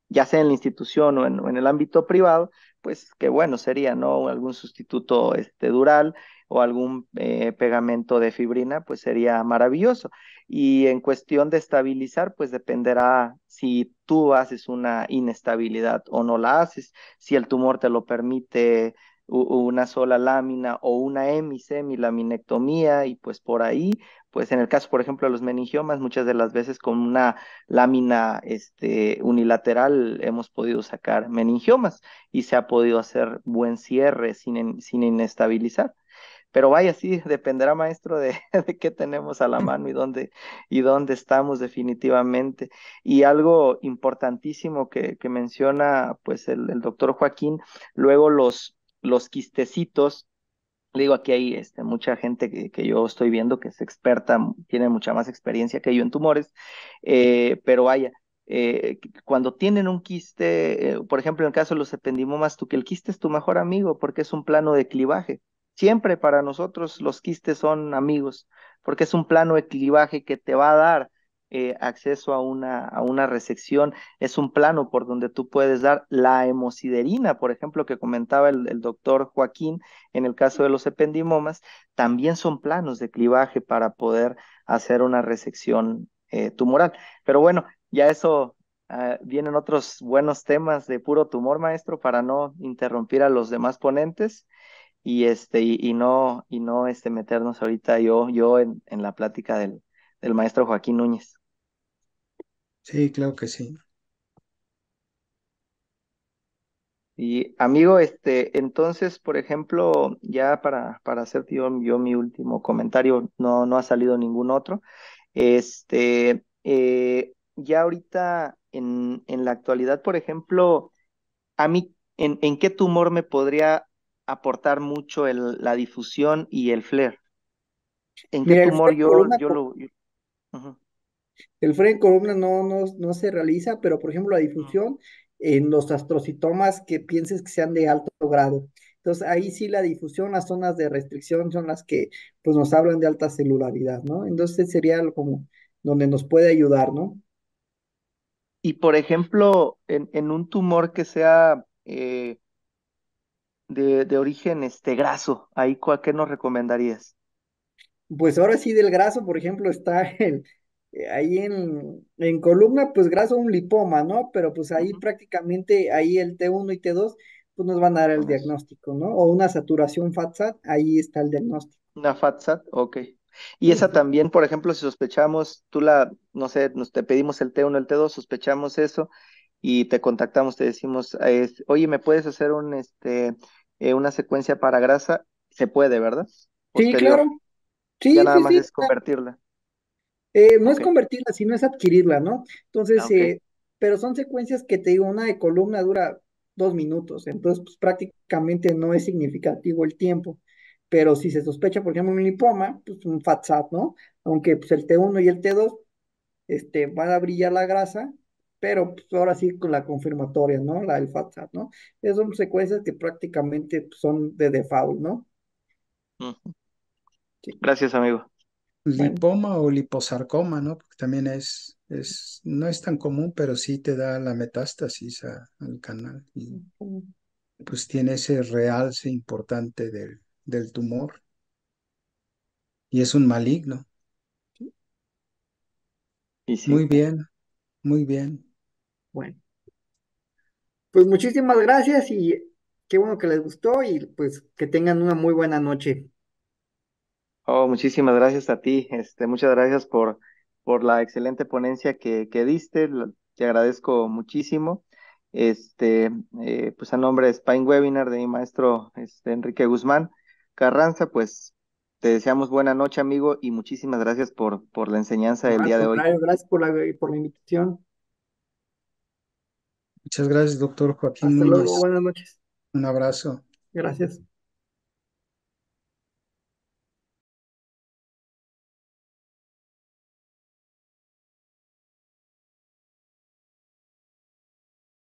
ya sea en la institución o en el ámbito privado, pues qué bueno sería, ¿no? Algún sustituto dural o algún pegamento de fibrina, pues sería maravilloso. Y en cuestión de estabilizar, pues dependerá si tú haces una inestabilidad o no la haces, si el tumor te lo permite una sola lámina o una hemisemilaminectomía y pues por ahí, pues en el caso, por ejemplo, de los meningiomas, muchas de las veces con una lámina unilateral hemos podido sacar meningiomas y se ha podido hacer buen cierre sin inestabilizar. Pero vaya, sí, dependerá, maestro, de qué tenemos a la mano y dónde estamos definitivamente. Y algo importantísimo que menciona pues el doctor Joaquín, luego los quistecitos. Le digo, aquí hay mucha gente que yo estoy viendo que es experta, tiene mucha más experiencia que yo en tumores, pero vaya, cuando tienen un quiste, por ejemplo, en el caso de los ependimomas, que el quiste es tu mejor amigo porque es un plano de clivaje. Siempre para nosotros los quistes son amigos porque es un plano de clivaje que te va a dar acceso a una resección. Es un plano por donde tú puedes dar la hemosiderina, por ejemplo, que comentaba el doctor Joaquín en el caso de los ependimomas, también son planos de clivaje para poder hacer una resección tumoral. Pero bueno, ya eso, vienen otros buenos temas de puro tumor, maestro, para no interrumpir a los demás ponentes y no meternos ahorita yo en la plática del maestro Joaquín Núñez. Sí, claro que sí. Y amigo, entonces, por ejemplo, ya para hacer yo mi último comentario, no ha salido ningún otro. Ya ahorita en la actualidad, por ejemplo, a mí, ¿en qué tumor me podría aportar mucho la difusión y el flare? ¿En qué Mira, el tumor FREN columna, ujú, el FREN columna no se realiza, pero por ejemplo la ujú. difusión en los astrocitomas que pienses que sean de alto grado. Entonces ahí sí la difusión, las zonas de restricción son las que pues nos hablan de alta celularidad, ¿no? Entonces sería como donde nos puede ayudar, ¿no? Y por ejemplo, en un tumor que sea de origen graso, ahí ¿qué nos recomendarías? Pues ahora sí del graso, por ejemplo, está ahí en columna, pues graso un lipoma, ¿no? Pero pues ahí Ujú. prácticamente, ahí el T1 y T2, pues nos van a dar el Con eso. diagnóstico, ¿no? O una saturación FATSAT, ahí está el diagnóstico. Una FATSAT, ok. Y Sí, esa sí. también, por ejemplo, si sospechamos, no sé, te pedimos el T1, el T2, sospechamos eso y te contactamos, te decimos, oye, ¿me puedes hacer una secuencia para grasa? Se puede, ¿verdad? Sí, Posterior. claro. Ya Sí, nada sí, más sí. es convertirla. No es Ok. convertirla, sino es adquirirla, ¿no? Ah, Entonces, ok. pero son secuencias que te digo, una de columna dura 2 minutos, entonces pues prácticamente no es significativo el tiempo. Pero si se sospecha, por ejemplo, un lipoma, pues un FATSAT, ¿no? Aunque pues el T1 y el T2 van a brillar la grasa, pero pues ahora sí con la confirmatoria, ¿no? La del FATSAT, ¿no? Esas son secuencias que prácticamente pues, son de default, ¿no? Ujú. Sí, Gracias, amigo. bueno. Lipoma o liposarcoma, ¿no? Porque también no es tan común, pero sí te da la metástasis al canal y pues tiene ese realce importante del tumor y es un maligno. Y Muy sí. bien, muy bien. Bueno. Pues muchísimas gracias y qué bueno que les gustó y pues que tengan una muy buena noche. Oh, muchísimas gracias a ti. Muchas gracias por la excelente ponencia que diste. Te agradezco muchísimo. Pues a nombre de Spine Webinar de mi maestro Enrique Guzmán Carranza, pues te deseamos buena noche, amigo, y muchísimas gracias por la enseñanza No, del al día de hoy. contrario, gracias por la invitación. Muchas gracias, doctor Joaquín Hasta luego, Núñez. buenas noches. Un abrazo. Gracias.